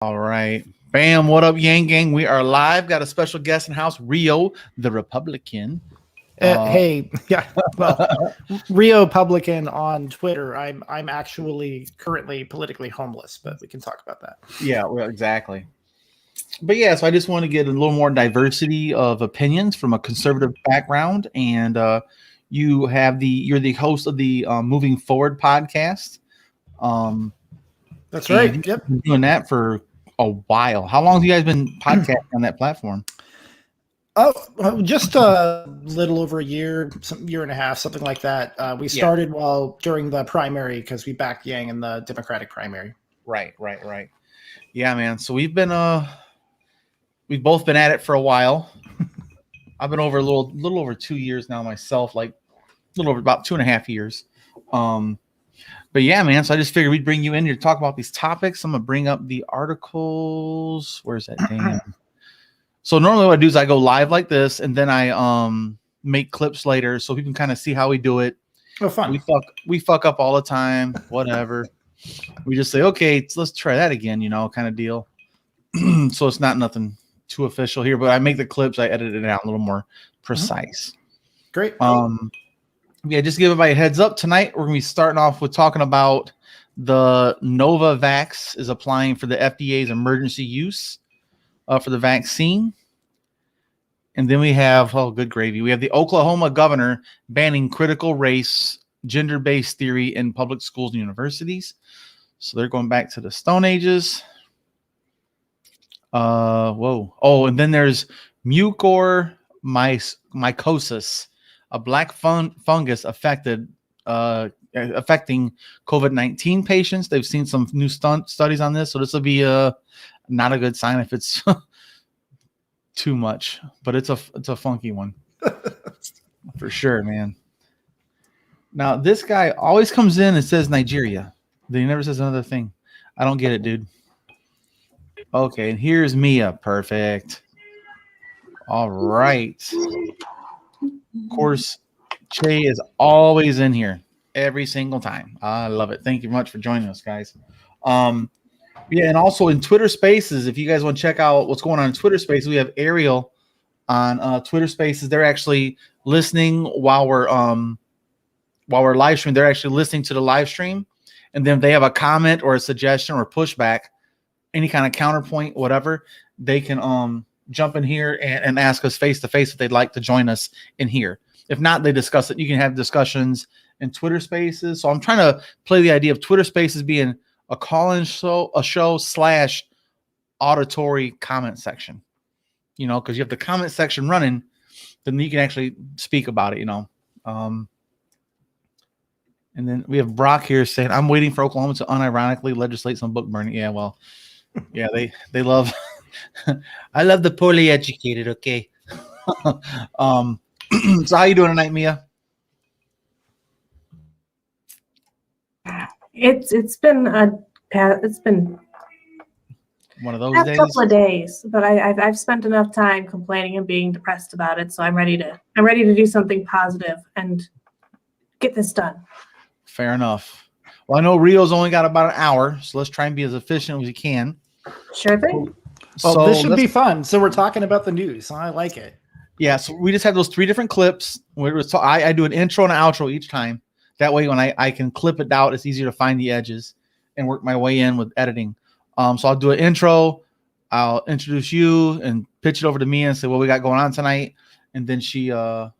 All right. Bam. What up, Yang Gang? We are live. Got a special guest in house, Rio, the Republican. Hey, yeah. Well, Rio Publican on Twitter. I'm actually currently politically homeless, but we can talk about that. Yeah, well, exactly. But yeah, so I just want to get a little more diversity of opinions from a conservative background, and you're the host of the Moving Forward podcast. That's right. You've been doing that for a while. How long have you guys been podcasting on that platform? Oh, just a little over a year, year and a half, something like that. We started during the primary because we backed Yang in the Democratic primary. Right. Yeah, man. So we've both been at it for a while. I've been over a little over 2 years now myself, like a little over about 2.5 years. But yeah, man. So I just figured we'd bring you in here to talk about these topics. I'm gonna bring up the articles. Where's that? Damn. So normally what I do is I go live like this, and then I make clips later so people can kind of see how we do it. Oh, fun. We fuck up all the time. Whatever. We just say, okay, let's try that again, kind of deal. So it's not nothing too official here, but I make the clips, I edit it out a little more precise. Great. Yeah, just give everybody a heads up. Tonight we're gonna be starting off with talking about the Novavax is applying for the FDA's emergency use for the vaccine. And then we have, good gravy. We have the Oklahoma governor banning critical race, gender-based theory in public schools and universities. So they're going back to the Stone Ages. And then there's mucormycosis, a black fungus affecting COVID-19 patients. They've seen some new studies on this, so this will be not a good sign if it's too much, but it's a funky one for sure, man. Now this guy always comes in and says Nigeria, then he never says another thing. I don't get it, dude. Okay, and here's Mia. Perfect. All right. Of course, Che is always in here every single time. I love it. Thank you much for joining us, guys. Yeah, and also in Twitter Spaces, if you guys want to check out what's going on in Twitter Spaces, we have Ariel on Twitter Spaces. They're actually listening while we're live streaming. They're actually listening to the live stream, and then if they have a comment or a suggestion or pushback, any kind of counterpoint, whatever, they can jump in here and ask us face to face if they'd like to join us in here. If not, they discuss it. You can have discussions in Twitter Spaces. So I'm trying to play the idea of Twitter Spaces being a call-in show, / auditory comment section, because you have the comment section running, then you can actually speak about it, And then we have Brock here saying, I'm waiting for Oklahoma to unironically legislate some book burning. Yeah, well, yeah, they love, I love the poorly educated. Okay. So how you doing tonight, Mia? It's been one of those days. Couple of days, but I've spent enough time complaining and being depressed about it, so I'm ready to do something positive and get this done. Fair enough. Well, I know Rio's only got about an hour, so let's try and be as efficient as we can. Sure thing. Well, this should be fun. So we're talking about the news. I like it. Yeah, so we just have those 3 different clips. I do an intro and an outro each time. That way, when I can clip it out, it's easier to find the edges and work my way in with editing. So I'll do an intro. I'll introduce you and pitch it over to me and say what we got going on tonight. And then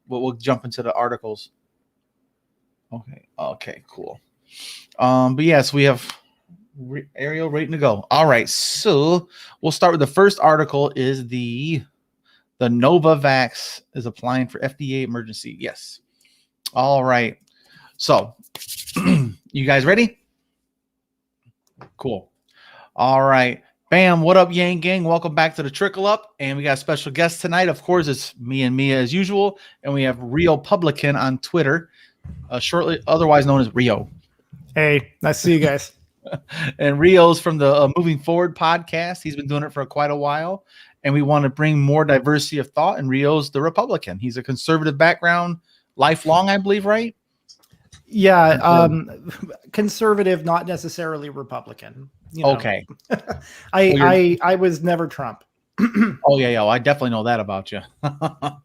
we'll jump into the articles. Okay, cool. But yes, we have Ariel ready to go. All right, so we'll start with the first article. Is the Novavax is applying for FDA emergency? Yes. All right. So, you guys ready? Cool. All right. Bam. What up, Yang Gang? Welcome back to the Trickle Up. And we got a special guest tonight. Of course, it's me and Mia as usual. And we have Rio Publican on Twitter, shortly otherwise known as Rio. Hey, nice to see you guys. And Rio's from the Moving Forward podcast. He's been doing it for quite a while. And we want to bring more diversity of thought. And Rio's the Republican. He's a conservative background, lifelong, I believe, right? Yeah, conservative, not necessarily Republican. You know. Okay. I was never Trump. Oh yeah, I definitely know that about you. But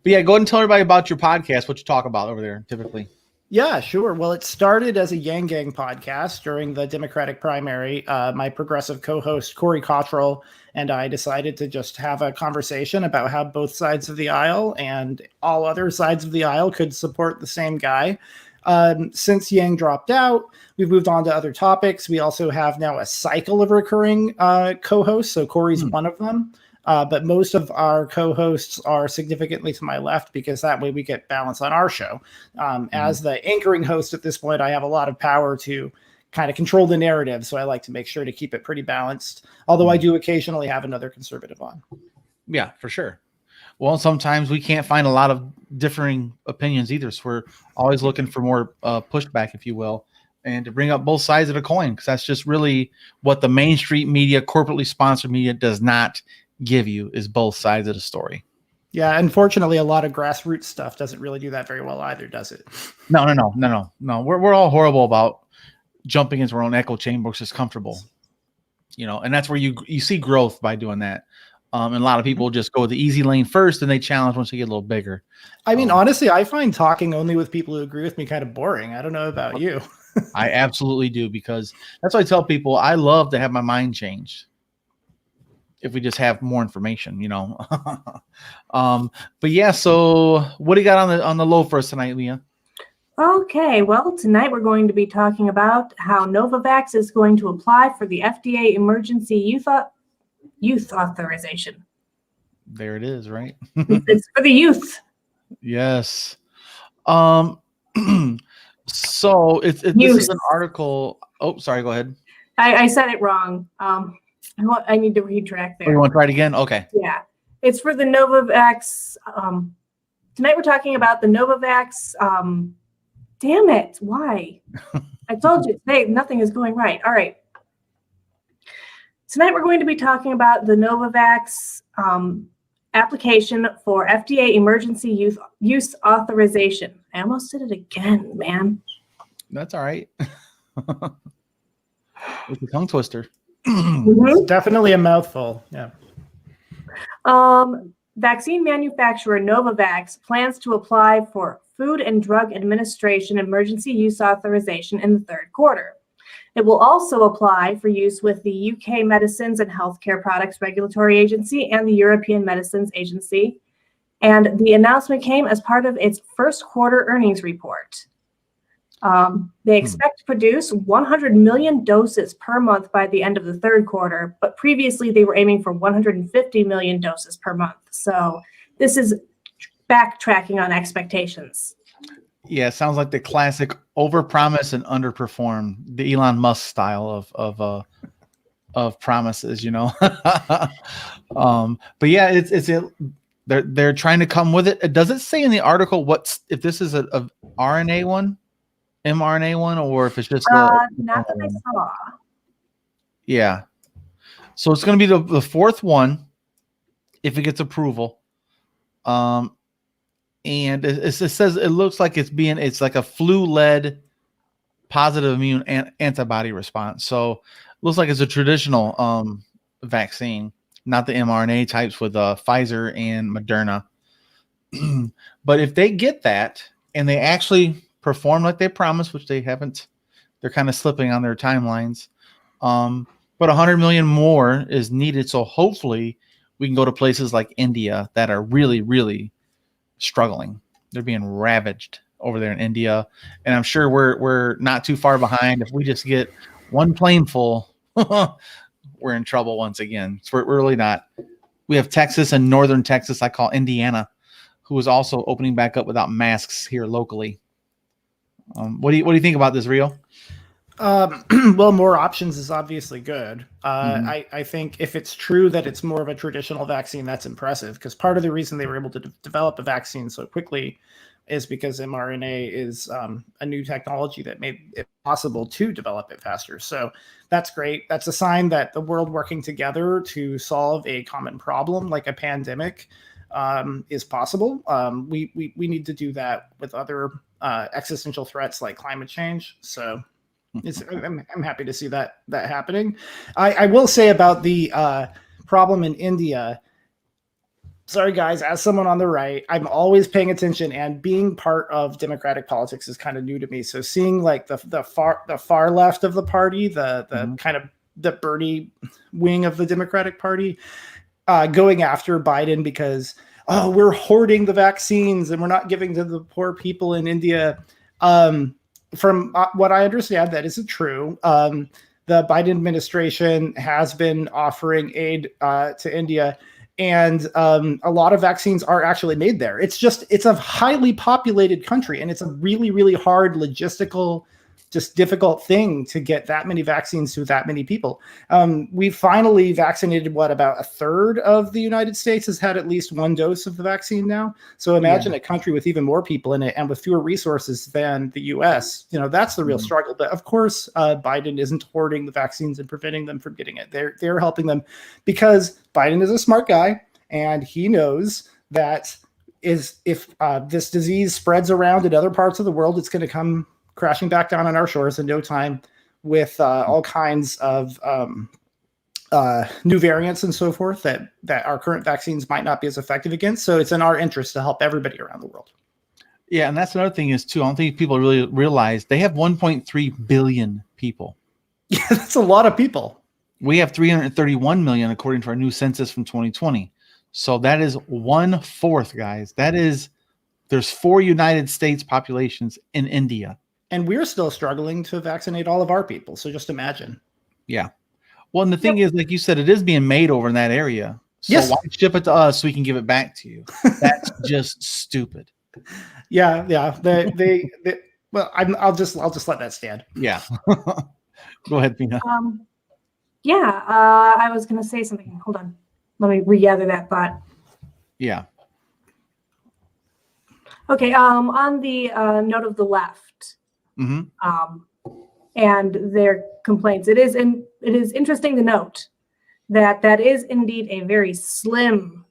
yeah, go ahead and tell everybody about your podcast. What you talk about over there, typically. Yeah, sure. Well, it started as a Yang Gang podcast during the Democratic primary. My progressive co-host Corey Cottrell and I decided to just have a conversation about how both sides of the aisle and all other sides of the aisle could support the same guy. Since Yang dropped out, we've moved on to other topics. We also have now a cycle of recurring co-hosts. So Corey's one of them. But most of our co-hosts are significantly to my left because that way we get balance on our show. As the anchoring host at this point, I have a lot of power to kind of control the narrative. So I like to make sure to keep it pretty balanced. Although I do occasionally have another conservative on. Yeah, for sure. Well, sometimes we can't find a lot of differing opinions either. So we're always looking for more pushback, if you will, and to bring up both sides of the coin, because that's just really what the mainstream media, corporately sponsored media does not give you, is both sides of the story. Yeah, unfortunately, a lot of grassroots stuff doesn't really do that very well either, does it? No. We're all horrible about jumping into our own echo chamber, which is comfortable, and that's where you see growth by doing that. And a lot of people just go the easy lane first, and they challenge once they get a little bigger. I mean, honestly, I find talking only with people who agree with me kind of boring. I don't know about you. I absolutely do, because that's why I tell people I love to have my mind changed. If we just have more information, but yeah. So what do you got on the low for us tonight, Leah? Okay, well, tonight we're going to be talking about how Novavax is going to apply for the FDA emergency youth authorization. There it is, right? It's for the youth. Yes. So this is an article. Oh, sorry. Go ahead. I said it wrong. I need to retract there. Oh, you want to try it again? Okay. Yeah, it's for the Novavax. Tonight we're talking about the Novavax. Damn it! Why? I told you today nothing is going right. All right. Tonight we're going to be talking about the Novavax application for FDA emergency use authorization. I almost did it again, man. That's all right. It's a tongue twister. It's definitely a mouthful. Yeah. Vaccine manufacturer Novavax plans to apply for Food and Drug Administration emergency use authorization in the third quarter. It will also apply for use with the UK Medicines and Healthcare Products Regulatory Agency and the European Medicines Agency. And the announcement came as part of its first quarter earnings report. They expect to produce 100 million doses per month by the end of the third quarter, but previously they were aiming for 150 million doses per month. So this is backtracking on expectations. Yeah, it sounds like the classic overpromise and underperform, the Elon Musk style of promises, But yeah, they're trying to come with it. Does it say in the article if this is a RNA one, mRNA one, or if it's just not that I saw. Yeah, so it's going to be the fourth one if it gets approval. And it says it looks like it's like a flu-led positive immune antibody response. So it looks like it's a traditional vaccine, not the mRNA types with Pfizer and Moderna. But if they get that and they actually perform like they promised, which they haven't, they're kind of slipping on their timelines. But 100 million more is needed. So hopefully we can go to places like India that are really, really struggling. They're being ravaged over there in India, and I'm sure we're not too far behind. If we just get one plane full, we're in trouble once again. So we're really not. We have Texas and northern Texas, I call Indiana, who is also opening back up without masks here locally. What do you think about this, Rio? Well, more options is obviously good. I think if it's true that it's more of a traditional vaccine, that's impressive, because part of the reason they were able to develop a vaccine so quickly is because mRNA is a new technology that made it possible to develop it faster. So that's great. That's a sign that the world working together to solve a common problem like a pandemic is possible. We need to do that with other existential threats like climate change. So I'm happy to see that happening. I will say about the problem in India. Sorry, guys, as someone on the right, I'm always paying attention, and being part of democratic politics is kind of new to me. So seeing like the far left of the party, the kind of the Bernie wing of the Democratic Party, going after Biden because, oh, we're hoarding the vaccines and we're not giving to the poor people in India. From what I understand, that isn't true. The Biden administration has been offering aid to India. And a lot of vaccines are actually made there. It's a highly populated country, and it's a really, really hard logistical, just difficult thing to get that many vaccines to that many people. We finally vaccinated about a third of the United States has had at least one dose of the vaccine now. So imagine a country with even more people in it and with fewer resources than the US. That's the real struggle. But of course, Biden isn't hoarding the vaccines and preventing them from getting it. They're helping them because Biden is a smart guy, and he knows that if this disease spreads around in other parts of the world, it's going to come crashing back down on our shores in no time with all kinds of new variants and so forth that our current vaccines might not be as effective against. So it's in our interest to help everybody around the world. Yeah, and that's another thing is too. I don't think people really realize they have 1.3 billion people. Yeah, that's a lot of people. We have 331 million according to our new census from 2020. So that is 1/4, guys. There's 4 United States populations in India. And we're still struggling to vaccinate all of our people. So just imagine. Yeah. Well, and the thing is, like you said, it is being made over in that area. So why ship it to us so we can give it back to you? That's just stupid. Yeah. Well, I'll just let that stand. Yeah. Go ahead, Pina. I was going to say something. Hold on. Let me regather that thought. Yeah. Okay. On the note of the left, and their complaints, it is interesting to note that is indeed a very slim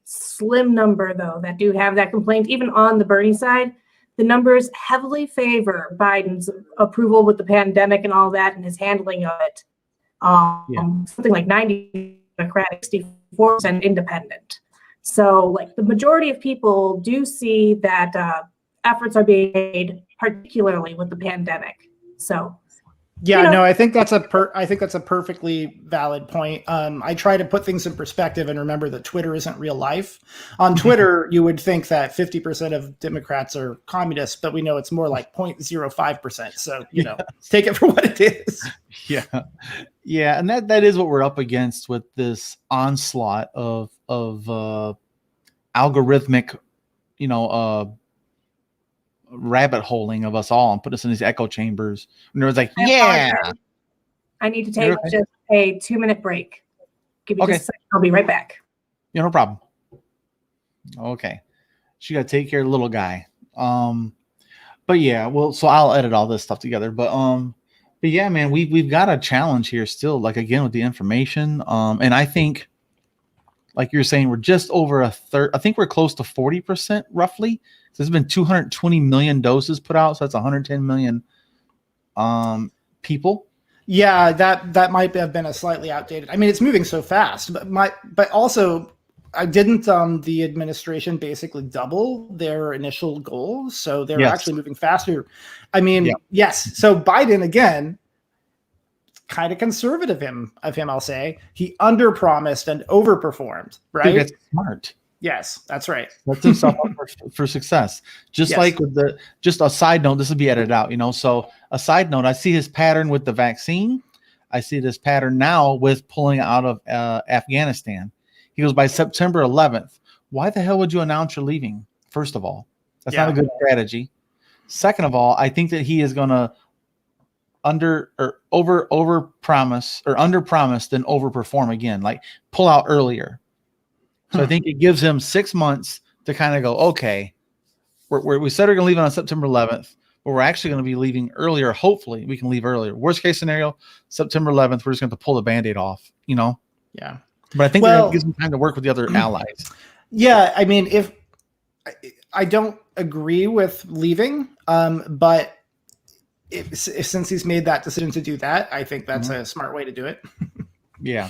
number, though, that do have that complaint. Even on the Bernie side, the numbers heavily favor Biden's approval with the pandemic and all that, and his handling of it. Something like 90% Democratic, 64% independent. So, like, the majority of people do see that efforts are being made, particularly with the pandemic. So, I think that's a perfectly valid point. I try to put things in perspective and remember that Twitter isn't real life. On Twitter, you would think that 50% of Democrats are communists, but we know it's more like 0.05%. So, take it for what it is. Yeah. Yeah. And that is what we're up against with this onslaught of algorithmic, rabbit holing of us all and put us in these echo chambers. And it was like, I need to take just a 2-minute break. Give me just a second. I'll be right back. Yeah, no problem. Okay. She got to take care of the little guy. But yeah, well, so I'll edit all this stuff together. But yeah, man, we've got a challenge here still, like, again, with the information. And I think, like you're saying, we're just over a third. I think we're close to 40% roughly. So there's been 220 million doses put out. So that's 110 million people. Yeah, that might have been a slightly outdated. I mean, it's moving so fast, but also I didn't the administration basically double their initial goals. So they're actually moving faster. I mean, yes. So Biden, again, kind of conservative of him, I'll say. He underpromised and overperformed, right? Dude, that's smart. Yes, that's right. Sets himself up for success. Just like with just a side note, this will be edited out, So a side note, I see his pattern with the vaccine. I see this pattern now with pulling out of Afghanistan. He goes, by September 11th. Why the hell would you announce you're leaving? First of all, that's not a good strategy. Second of all, I think that he is going to under promise than overperform again, like pull out earlier. So I think it gives him 6 months to kind of go, okay, we said we're going to leave on September 11th, but we're actually going to be leaving earlier. Hopefully we can leave earlier. Worst case scenario, September 11th, we're just going to pull the Band-Aid off, Yeah. But I think that gives him time to work with the other allies. Yeah. I mean, if I don't agree with leaving, but since he's made that decision to do that, I think that's a smart way to do it. Yeah.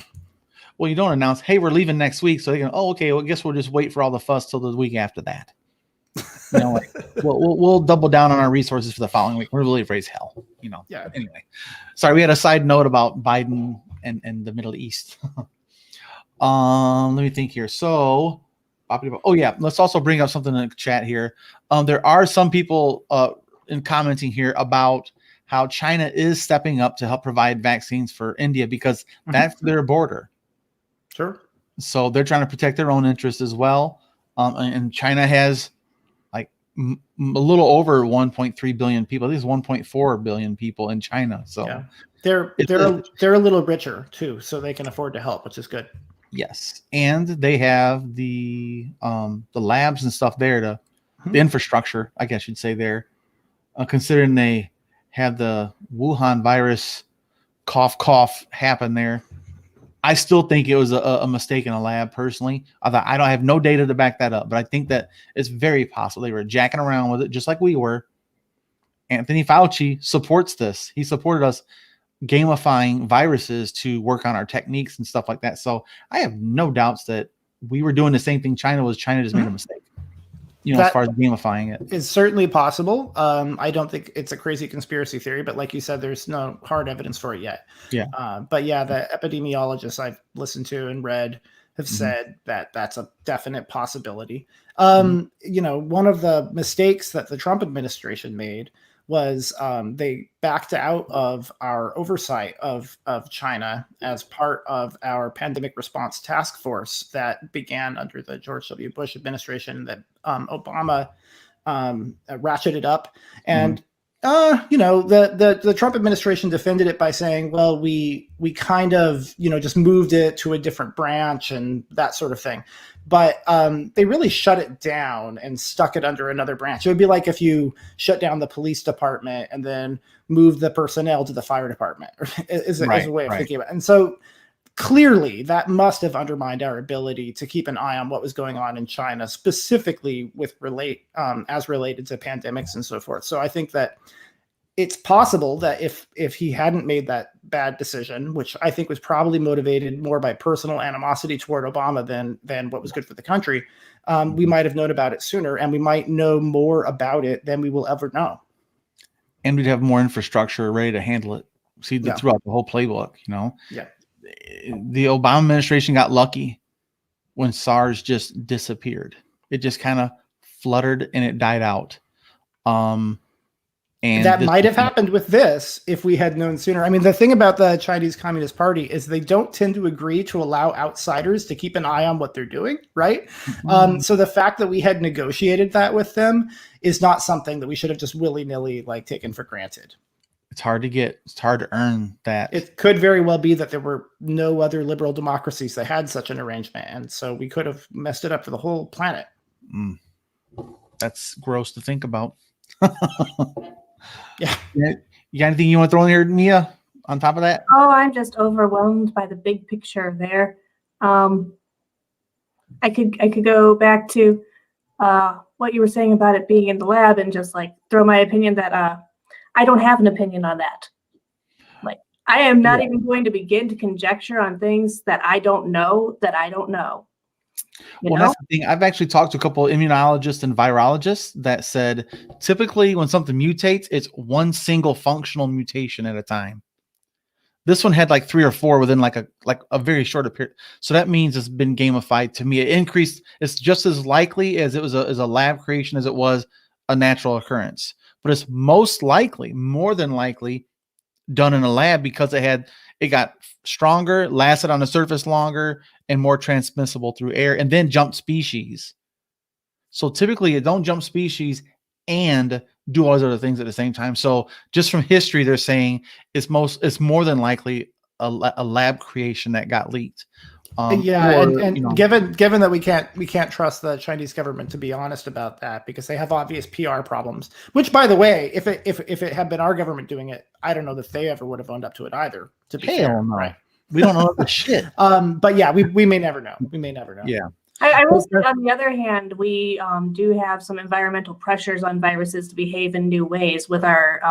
Well, you don't announce, hey, we're leaving next week. So they can, oh, okay, well, I guess we'll just wait for all the fuss till the week after that. You know, like we'll double down on our resources for the following week. We're really afraid as hell, you know. Yeah. Anyway, sorry, we had a side note about Biden and the Middle East. Let me think here. So, oh yeah, let's also bring up something in the chat here. There are some people in commenting here about how China is stepping up to help provide vaccines for India because that's their border. Sure. So they're trying to protect their own interests as well. And China has like a little over 1.3 billion people. I think it's 1.4 billion people in China. So yeah. They're a little richer too, so they can afford to help, which is good. Yes, and they have the labs and stuff there to the infrastructure, I guess you'd say there. Considering they had the Wuhan virus cough happen there. I still think it was a mistake in a lab, personally. I don't have no data to back that up, but I think that it's very possible they were jacking around with it just like we were. Anthony Fauci supports this. He supported us gamifying viruses to work on our techniques and stuff like that. So I have no doubts that we were doing the same thing China was. China just made a mistake. You know, as far as gamifying it. It's certainly possible. I don't think it's a crazy conspiracy theory, but like you said, there's no hard evidence for it yet. Yeah. But yeah, the epidemiologists I've listened to and read have said that that's a definite possibility. You know, one of the mistakes that the Trump administration made was they backed out of our oversight of China as part of our pandemic response task force that began under the George W. Bush administration that Obama ratcheted up. And, you know, the Trump administration defended it by saying, well, we kind of, you know, just moved it to a different branch and that sort of thing. But they really shut it down and stuck it under another branch. It would be like if you shut down the police department and then moved the personnel to the fire department, is a way of thinking about it. And so clearly that must have undermined our ability to keep an eye on what was going on in China, specifically with as related to pandemics and so forth. So I think that it's possible that if he hadn't made that bad decision, which I think was probably motivated more by personal animosity toward Obama than what was good for the country, we might have known about it sooner, and we might know more about it than we will ever know. And we'd have more infrastructure ready to handle it. See, throughout the whole playbook, you know? Yeah. The Obama administration got lucky when SARS just disappeared. It just kind of fluttered and it died out. And that might have happened with this if we had known sooner. I mean, the thing about the Chinese Communist Party is they don't tend to agree to allow outsiders to keep an eye on what they're doing, right? So the fact that we had negotiated that with them is not something that we should have just willy-nilly like taken for granted. It's hard to get. It's hard to earn that. It could very well be that there were no other liberal democracies that had such an arrangement, and so we could have messed it up for the whole planet. That's gross to think about. Yeah. You got anything you want to throw in here, Mia, on top of that? Oh, I'm just overwhelmed by the big picture there. I could go back to what you were saying about it being in the lab and just like throw my opinion that I don't have an opinion on that. Like I am not even going to begin to conjecture on things that I don't know. Well, that's the thing. I've actually talked to a couple of immunologists and virologists that said typically when something mutates, it's one single functional mutation at a time. This one had like 3 or 4 within like a very short period. So that means it's been gamified. To me, it increased. It's just as likely as it was as a lab creation as it was a natural occurrence. But it's most likely, more than likely, done in a lab because it got stronger, lasted on the surface longer, and more transmissible through air, and then jumped species. So typically, it don't jump species and do all those other things at the same time. So just from history, they're saying it's more than likely a lab creation that got leaked. Given that we can't trust the Chinese government to be honest about that because they have obvious PR problems. Which, by the way, if it had been our government doing it, I don't know that they ever would have owned up to it either. To be fair, no. Right? We don't know the shit. But yeah, we may never know. We may never know. Yeah. I will say, on the other hand, we do have some environmental pressures on viruses to behave in new ways with our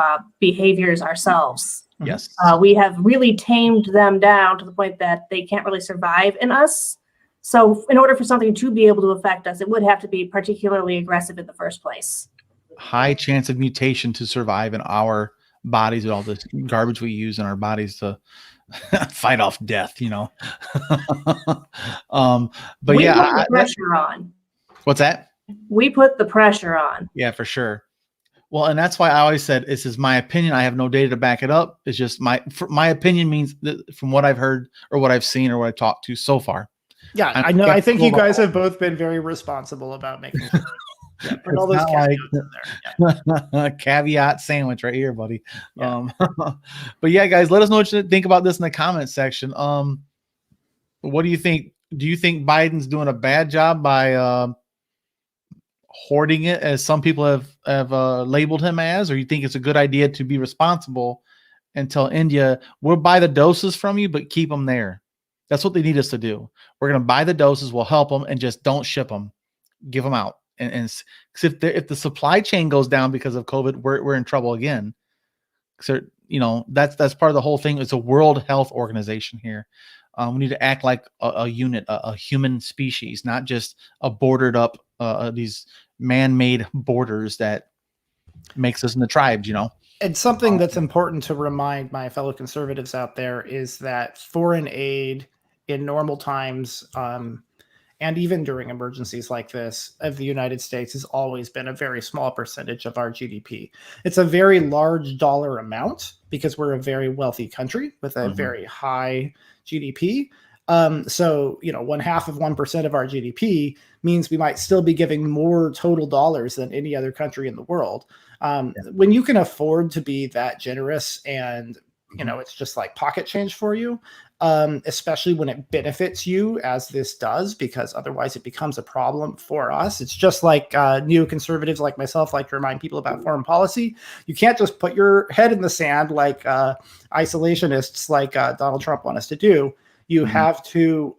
behaviors ourselves. Yes. We have really tamed them down to the point that they can't really survive in us. So in order for something to be able to affect us, it would have to be particularly aggressive in the first place. High chance of mutation to survive in our bodies with all this garbage we use in our bodies to fight off death, you know. But we yeah, put the pressure on. What's that? We put the pressure on. Yeah, for sure. Well, and that's why I always said this is my opinion. I have no data to back it up. It's just my opinion means that from what I've heard or what I've seen or what I've talked to so far. Yeah, I know. I think you guys have both been very responsible about making sure. Yeah, put all those caveats in there. Yeah. Caveat sandwich right here, buddy. Yeah. But yeah, guys, let us know what you think about this in the comment section. What do you think? Do you think Biden's doing a bad job by hoarding it, as some people have labeled him as, or you think it's a good idea to be responsible and tell India, we'll buy the doses from you, but keep them there? That's what they need us to do. We're going to buy the doses, we'll help them, and just don't ship them, give them out. And because if the supply chain goes down because of COVID, we're in trouble again. So you know that's part of the whole thing. It's a World Health Organization here. We need to act like a unit, a human species, not just a bordered up these man-made borders that makes us in the tribes. You know. And something that's important to remind my fellow conservatives out there is that foreign aid in normal times, and even during emergencies like this of the United States, has always been a very small percentage of our GDP. It's a very large dollar amount because we're a very wealthy country with a very high GDP. So, you know, 0.5% of our GDP means we might still be giving more total dollars than any other country in the world. When you can afford to be that generous and, you know, it's just like pocket change for you, especially when it benefits you as this does, because otherwise it becomes a problem for us. It's just like neoconservatives like myself like to remind people about foreign policy. You can't just put your head in the sand like isolationists like Donald Trump want us to do. You have to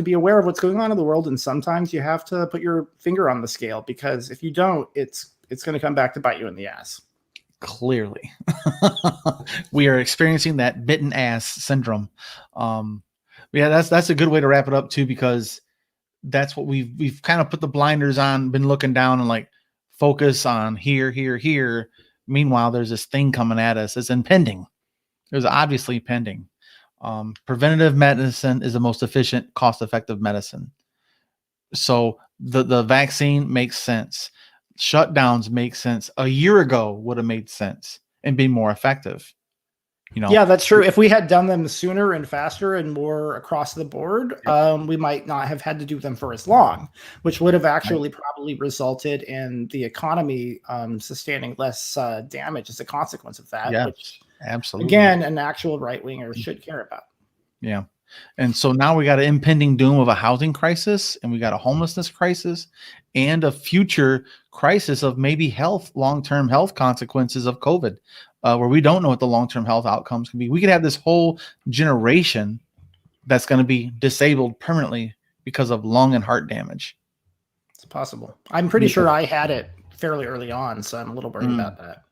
be aware of what's going on in the world, and sometimes you have to put your finger on the scale, because if you don't, it's going to come back to bite you in the ass. Clearly, we are experiencing that bitten ass syndrome. Yeah, that's a good way to wrap it up too, because that's what we've kind of put the blinders on, been looking down and like focus on here. Meanwhile, there's this thing coming at us. It's impending. There's obviously pending. Preventative medicine is the most efficient, cost-effective medicine. So the vaccine makes sense. Shutdowns make sense. A year ago would have made sense and been more effective. You know? Yeah, that's true. If we had done them sooner and faster and more across the board, we might not have had to do them for as long, which would have actually probably resulted in the economy sustaining less damage as a consequence of that. Yeah, which, absolutely. Again, an actual right-winger should care about. Yeah. And so now we got an impending doom of a housing crisis, and we got a homelessness crisis, and a future crisis of maybe long-term health consequences of COVID, where we don't know what the long-term health outcomes can be. We could have this whole generation that's going to be disabled permanently because of lung and heart damage. It's possible. I'm pretty sure I had it fairly early on, so I'm a little worried about that.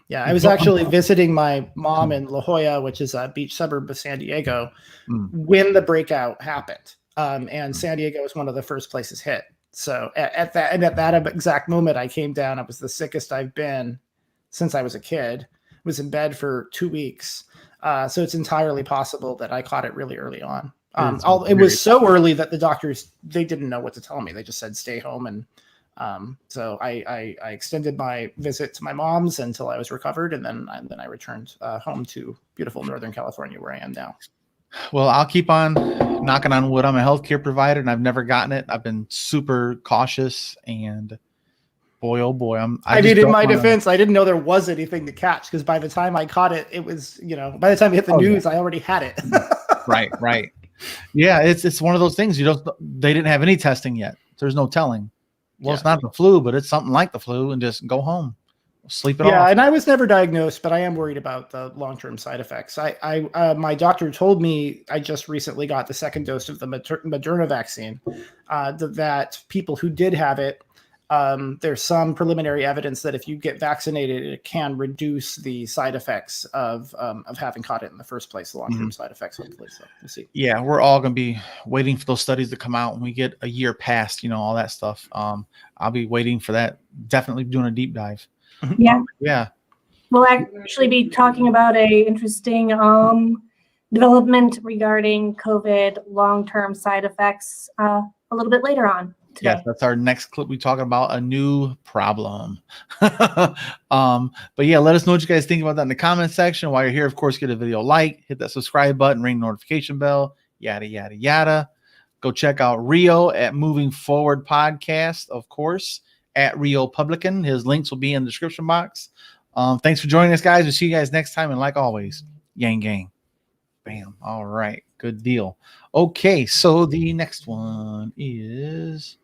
Yeah, I was actually visiting my mom in La Jolla, which is a beach suburb of San Diego, when the breakout happened. And San Diego was one of the first places hit. So at that exact moment, I came down. I was the sickest I've been since I was a kid. Was in bed for 2 weeks. So it's entirely possible that I caught it really early on. It was so early that the doctors, they didn't know what to tell me. They just said, stay home. And so I extended my visit to my mom's until I was recovered, and then I returned home to beautiful Northern California, where I am now. Well, I'll keep on knocking on wood. I'm a healthcare provider, and I've never gotten it. I've been super cautious, and boy, oh boy, in my defense, I didn't know there was anything to catch, because by the time I caught it, it was, by the time it hit the news, I already had it. Right. Yeah, it's one of those things. They didn't have any testing yet. There's no telling. Well, it's not the flu, but it's something like the flu, and just go home. Sleep it Yeah, off. and I was never diagnosed, but I am worried about the long-term side effects. My doctor told me I just recently got the second dose of the Moderna vaccine. That people who did have it, there's some preliminary evidence that if you get vaccinated, it can reduce the side effects of having caught it in the first place. The long-term side effects, hopefully. So we'll see. Yeah, we're all gonna be waiting for those studies to come out when we get a year past, all that stuff. I'll be waiting for that. Definitely doing a deep dive. Yeah. Yeah. We'll actually be talking about a interesting development regarding COVID long-term side effects a little bit later on today. Yes, that's our next clip. We talking about a new problem. But yeah, let us know what you guys think about that in the comment section. While you're here, of course, get a video like, hit that subscribe button, ring notification bell, yada yada yada. Go check out Rio at Moving Forward Podcast, of course, at Rio Publican. His links will be in the description box. Thanks for joining us, guys. We'll see you guys next time. And like always, Yang Gang. Bam. All right. Good deal. Okay. So the next one is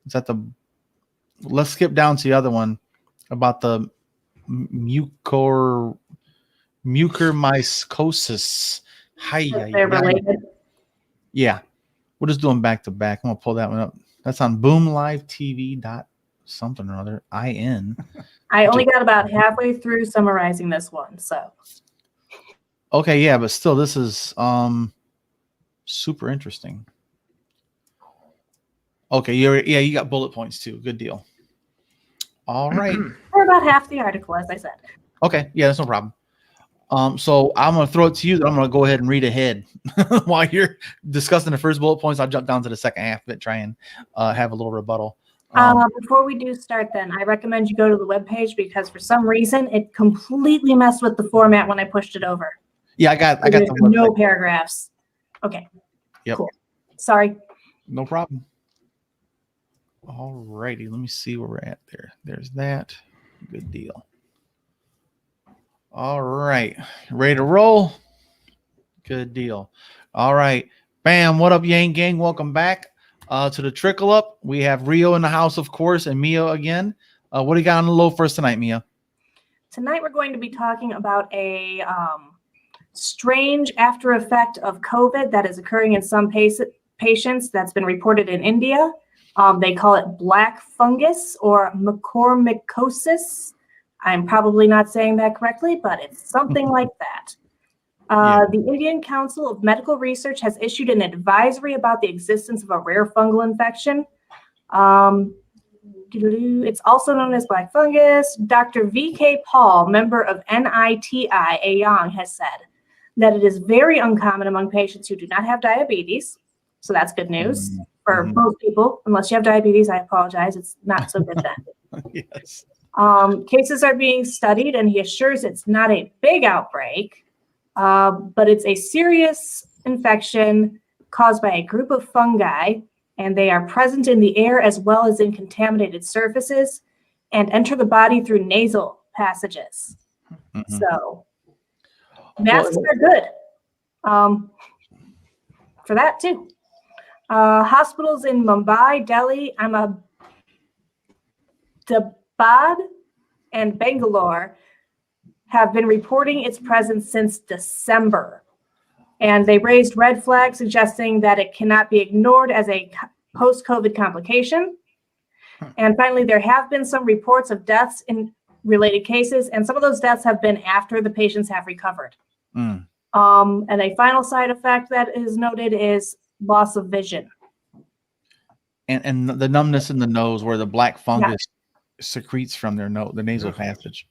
that let's skip down to the other one about the mucormycosis. They're related. Yeah. We're just doing back to back. I'm going to pull that one up. That's on boomlivetv. Something or other. IN. I only got about halfway through summarizing this one, so. Okay, yeah, but still, this is super interesting. Okay, you got bullet points too. Good deal. All right. Or about half the article, as I said. Okay, yeah, that's no problem. So I'm gonna throw it to you. That I'm gonna go ahead and read ahead while you're discussing the first bullet points. I'll jump down to the second half of it, try and have a little rebuttal. Before we do start, then I recommend you go to the webpage because for some reason it completely messed with the format when I pushed it over. Yeah, I got the no paragraphs. Okay. Yep. Cool. Sorry. No problem. All righty. Let me see where we're at there. There's that. Good deal. All right. Ready to roll? Good deal. All right. Bam. What up, Yang Gang? Welcome back to the Trickle Up. We have Rio in the house, of course, and Mia again. What do you got on the low for us tonight, Mia? Tonight we're going to be talking about a strange after effect of COVID that is occurring in some patients that's been reported in India. They call it black fungus or mucormycosis. I'm probably not saying that correctly, but it's something like that. The Indian Council of Medical Research has issued an advisory about the existence of a rare fungal infection. It's also known as black fungus. Dr. V.K. Paul, member of NITI Ayong, has said that it is very uncommon among patients who do not have diabetes. So that's good news for most people. Unless you have diabetes, I apologize. It's not so good then. Yes. Cases are being studied, and he assures it's not a big outbreak, but it's a serious infection caused by a group of fungi, and they are present in the air as well as in contaminated surfaces and enter the body through nasal passages. So masks are good for that too. Hospitals in Mumbai, Delhi, Ahmedabad, and Bangalore have been reporting its presence since December. And they raised red flags suggesting that it cannot be ignored as a post-COVID complication. And finally, there have been some reports of deaths in related cases, and some of those deaths have been after the patients have recovered. And a final side effect that is noted is loss of vision. And the numbness in the nose where the black fungus secretes from their nose, the nasal passage.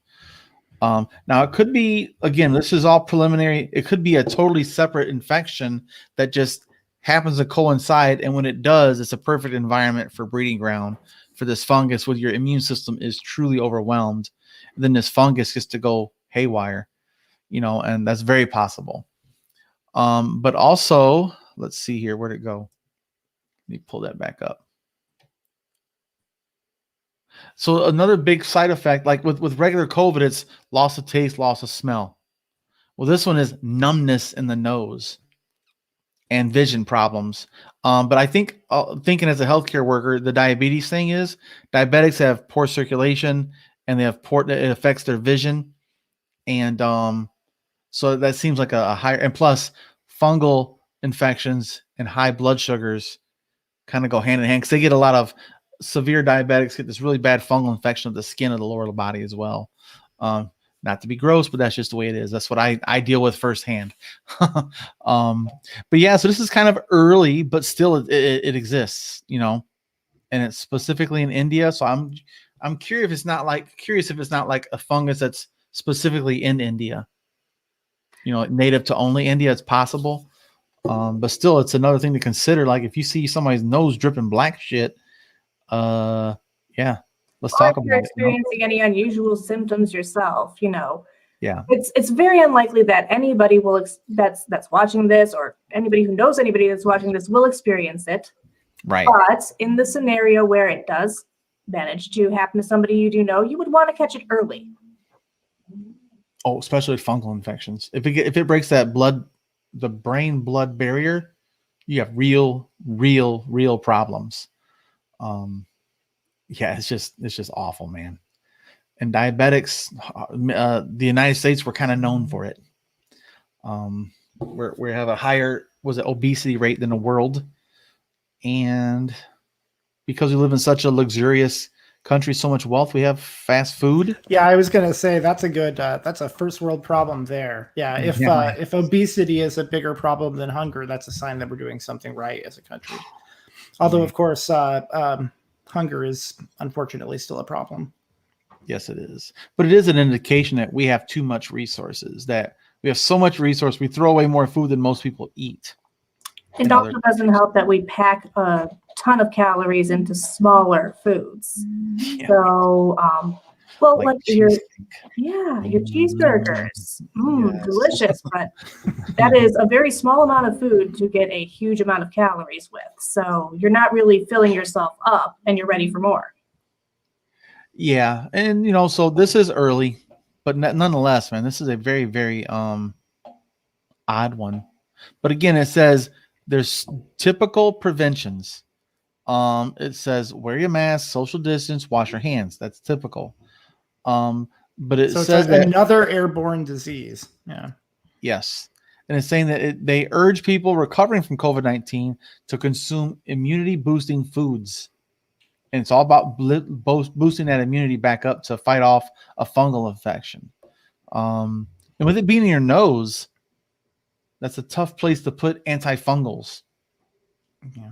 Now it could be, again, this is all preliminary. It could be a totally separate infection that just happens to coincide. And when it does, it's a perfect environment for breeding ground for this fungus when your immune system is truly overwhelmed. And then this fungus gets to go haywire, and that's very possible. But also, let's see here. Where'd it go? Let me pull that back up. So another big side effect, like with regular COVID, it's loss of taste, loss of smell. Well, this one is numbness in the nose and vision problems. But I think thinking as a healthcare worker, the diabetes thing is diabetics have poor circulation and they have it affects their vision, and so that seems like a higher, and plus fungal infections and high blood sugars kind of go hand in hand, because they get a lot of severe diabetics get this really bad fungal infection of the skin of the lower body as well. Not to be gross, but that's just the way it is. That's what I deal with firsthand. But yeah, so this is kind of early, but still it exists, you know, and it's specifically in India. So I'm curious if it's not like a fungus that's specifically in India, you know, native to only India. It's possible. But still, it's another thing to consider. Like if you see somebody's nose dripping black shit, yeah, let's talk about it. If you're experiencing any unusual symptoms yourself, you know, yeah, it's very unlikely that anybody will that's watching this, or anybody who knows anybody that's watching this, will experience it. right. But in the scenario where it does manage to happen to somebody you do know, you would want to catch it early. Oh, especially fungal infections. If it breaks that the brain blood barrier, you have real problems. Yeah, it's just awful, man. And diabetics, the United States, we're kind of known for it. We have a higher obesity rate than the world, and because we live in such a luxurious country, so much wealth, we have fast food. Yeah, I was gonna say that's a first world problem there. Yeah, if obesity is a bigger problem than hunger, that's a sign that we're doing something right as a country. Although, of course, hunger is unfortunately still a problem. Yes, it is. But it is an indication that we have too much resources, that we have so much resource, we throw away more food than most people eat. It also doesn't help that we pack a ton of calories into smaller foods. Yeah. So, like your cheeseburgers, yes. Delicious, but that is a very small amount of food to get a huge amount of calories with. So you're not really filling yourself up, and you're ready for more. Yeah, and you know, so this is early, but nonetheless, man, this is a very, very odd one. But again, it says there's typical preventions. It says wear your mask, social distance, wash your hands. That's typical. But it says that another airborne disease. Yeah. Yes. And it's saying that they urge people recovering from COVID-19 to consume immunity boosting foods. And it's all about boosting that immunity back up to fight off a fungal infection. And with it being in your nose, that's a tough place to put antifungals. Yeah.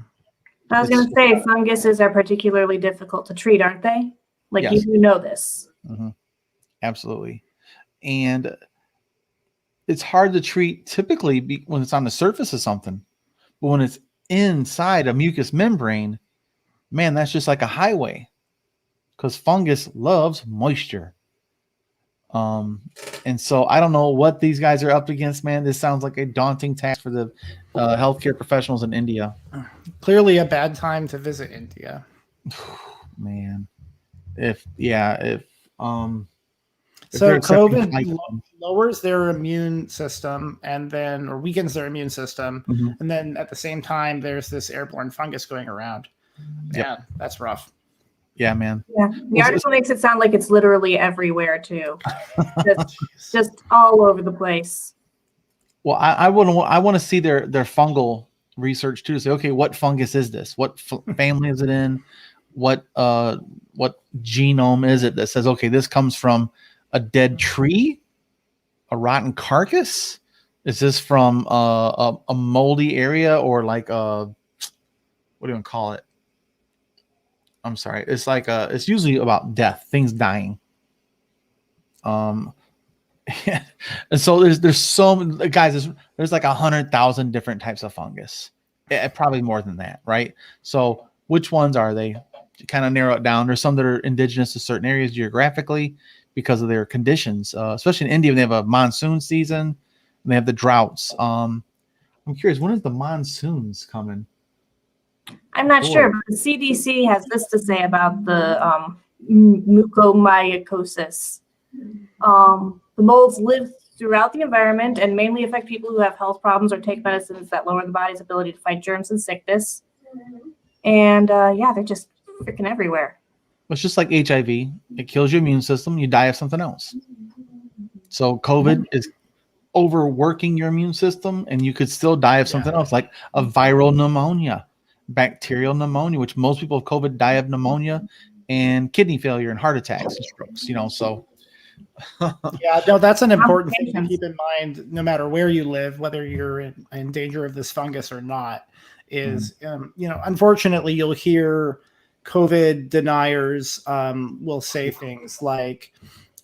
I was going to say funguses are particularly difficult to treat, aren't they? Like, yes. You know this. Mm-hmm. Absolutely. And it's hard to treat typically when it's on the surface of something. But when it's inside a mucous membrane, man, that's just like a highway, because fungus loves moisture. And so I don't know what these guys are up against, man. This sounds like a daunting task for the healthcare professionals in India. Clearly a bad time to visit India. Man. So COVID lowers their immune system or weakens their immune system. Mm-hmm. And then at the same time, there's this airborne fungus going around. Yeah, that's rough. Yeah, man. Yeah, the article makes it sound like it's literally everywhere too, just all over the place. Well, I want to see their fungal research too, to say, okay, what fungus is this? What family is it in? What genome is it that says, okay, this comes from a dead tree, a rotten carcass? Is this from a moldy area, or like what do you call it? I'm sorry. It's like it's usually about death, things dying. And so there's so many guys. There's like 100,000 different types of fungus, probably more than that, right? So which ones are they? Kind of narrow it down. There's some that are indigenous to certain areas geographically because of their conditions, especially in India. They have a monsoon season and they have the droughts. I'm curious, when is the monsoons coming? I'm not sure, but the CDC has this to say about the mucormycosis. The molds live throughout the environment and mainly affect people who have health problems or take medicines that lower the body's ability to fight germs and sickness. And they're just freaking everywhere. It's just like HIV. It kills your immune system. You die of something else. So COVID is overworking your immune system, and you could still die of something else, like a viral pneumonia, bacterial pneumonia, which most people with COVID die of pneumonia and kidney failure and heart attacks and strokes, so. Yeah, no, that's an important thing to keep in mind, no matter where you live, whether you're in danger of this fungus or not, is, unfortunately, you'll hear COVID deniers will say things like,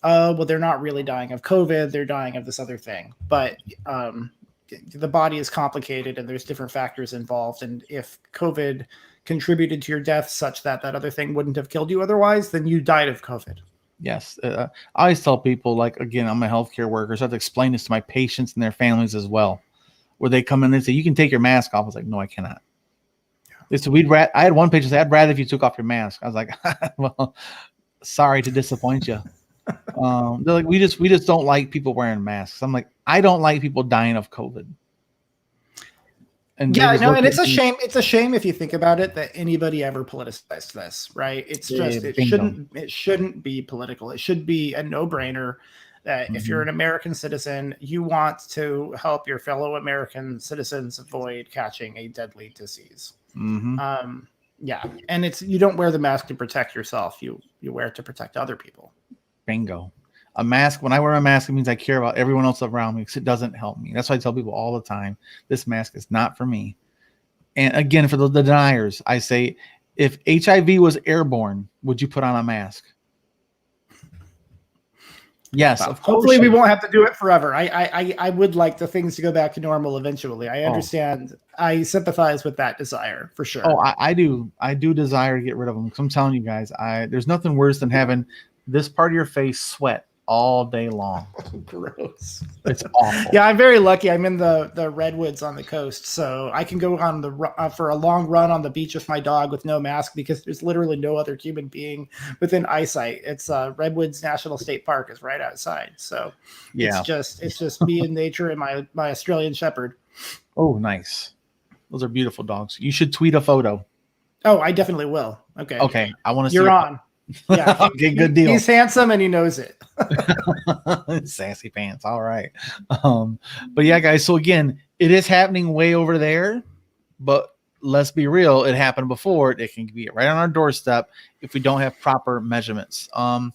well, they're not really dying of COVID, they're dying of this other thing. But the body is complicated and there's different factors involved. And if COVID contributed to your death such that other thing wouldn't have killed you otherwise, then you died of COVID. Yes. I always tell people, like, again, I'm a healthcare worker, so I have to explain this to my patients and their families as well, where they come in and say, you can take your mask off. I was like, no, I cannot. They said, I had one patient say, I'd rather if you took off your mask. I was like, well, sorry to disappoint you. They're like, we just don't like people wearing masks. I'm like, I don't like people dying of COVID. And and it's a shame. It's a shame if you think about it that anybody ever politicized this, right? It's just it shouldn't be political. It should be a no-brainer that if you're an American citizen, you want to help your fellow American citizens avoid catching a deadly disease. And you don't wear the mask to protect yourself. You wear it to protect other people. Bingo. A mask, when I wear a mask, it means I care about everyone else around me because it doesn't help me. That's why I tell people all the time, this mask is not for me. And again, for the deniers, I say, if HIV was airborne, would you put on a mask? Yes. Of course. Hopefully we won't have to do it forever. I would like the things to go back to normal eventually. I understand. I sympathize with that desire for sure. Oh, I do. I do desire to get rid of them. I'm telling you guys, there's nothing worse than having this part of your face sweat all day long. Gross. It's awful. Yeah, I'm very lucky. I'm in the redwoods on the coast, so I can go on for a long run on the beach with my dog with no mask because there's literally no other human being within eyesight. It's Redwoods National State Park is right outside, so it's just me in nature and my Australian Shepherd. Oh, nice. Those are beautiful dogs. You should tweet a photo. Oh, I definitely will. Okay. I want to see. You're on. Yeah. Okay, good deal. He's handsome and he knows it. Sassy pants. All right. But yeah, guys. So again, it is happening way over there, but let's be real. It happened before. It can be right on our doorstep if we don't have proper measurements. So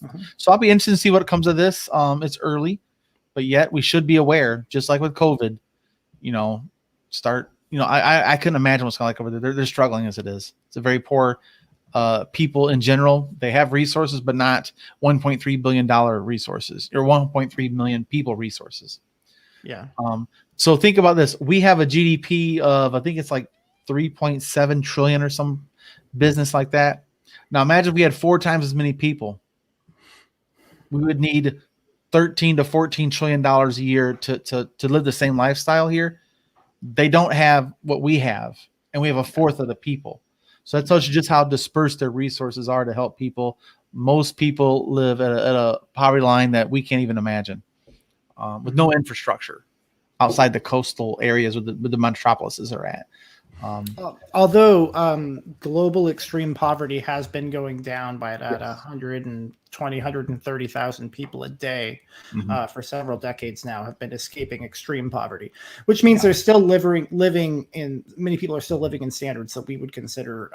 I'll be interested to see what comes of this. It's early, but yet we should be aware, just like with COVID, I couldn't imagine what's going to like over there. They're struggling as it is. It's a very poor people in general. They have resources, but not $1.3 billion resources or 1.3 million people resources. Yeah. So think about this. We have a GDP of, I think it's like 3.7 trillion or some business like that. Now imagine if we had 4 times as many people. We would need 13 to 14 trillion dollars a year to live the same lifestyle here. They don't have what we have, and we have a fourth of the people. So that tells you just how dispersed their resources are to help people. Most people live at a poverty line that we can't even imagine, with no infrastructure outside the coastal areas where the metropolises are at. Although global extreme poverty has been going down by about 130,000 people a day for several decades now have been escaping extreme poverty, which means they're still living in, many people are still living in standards that we would consider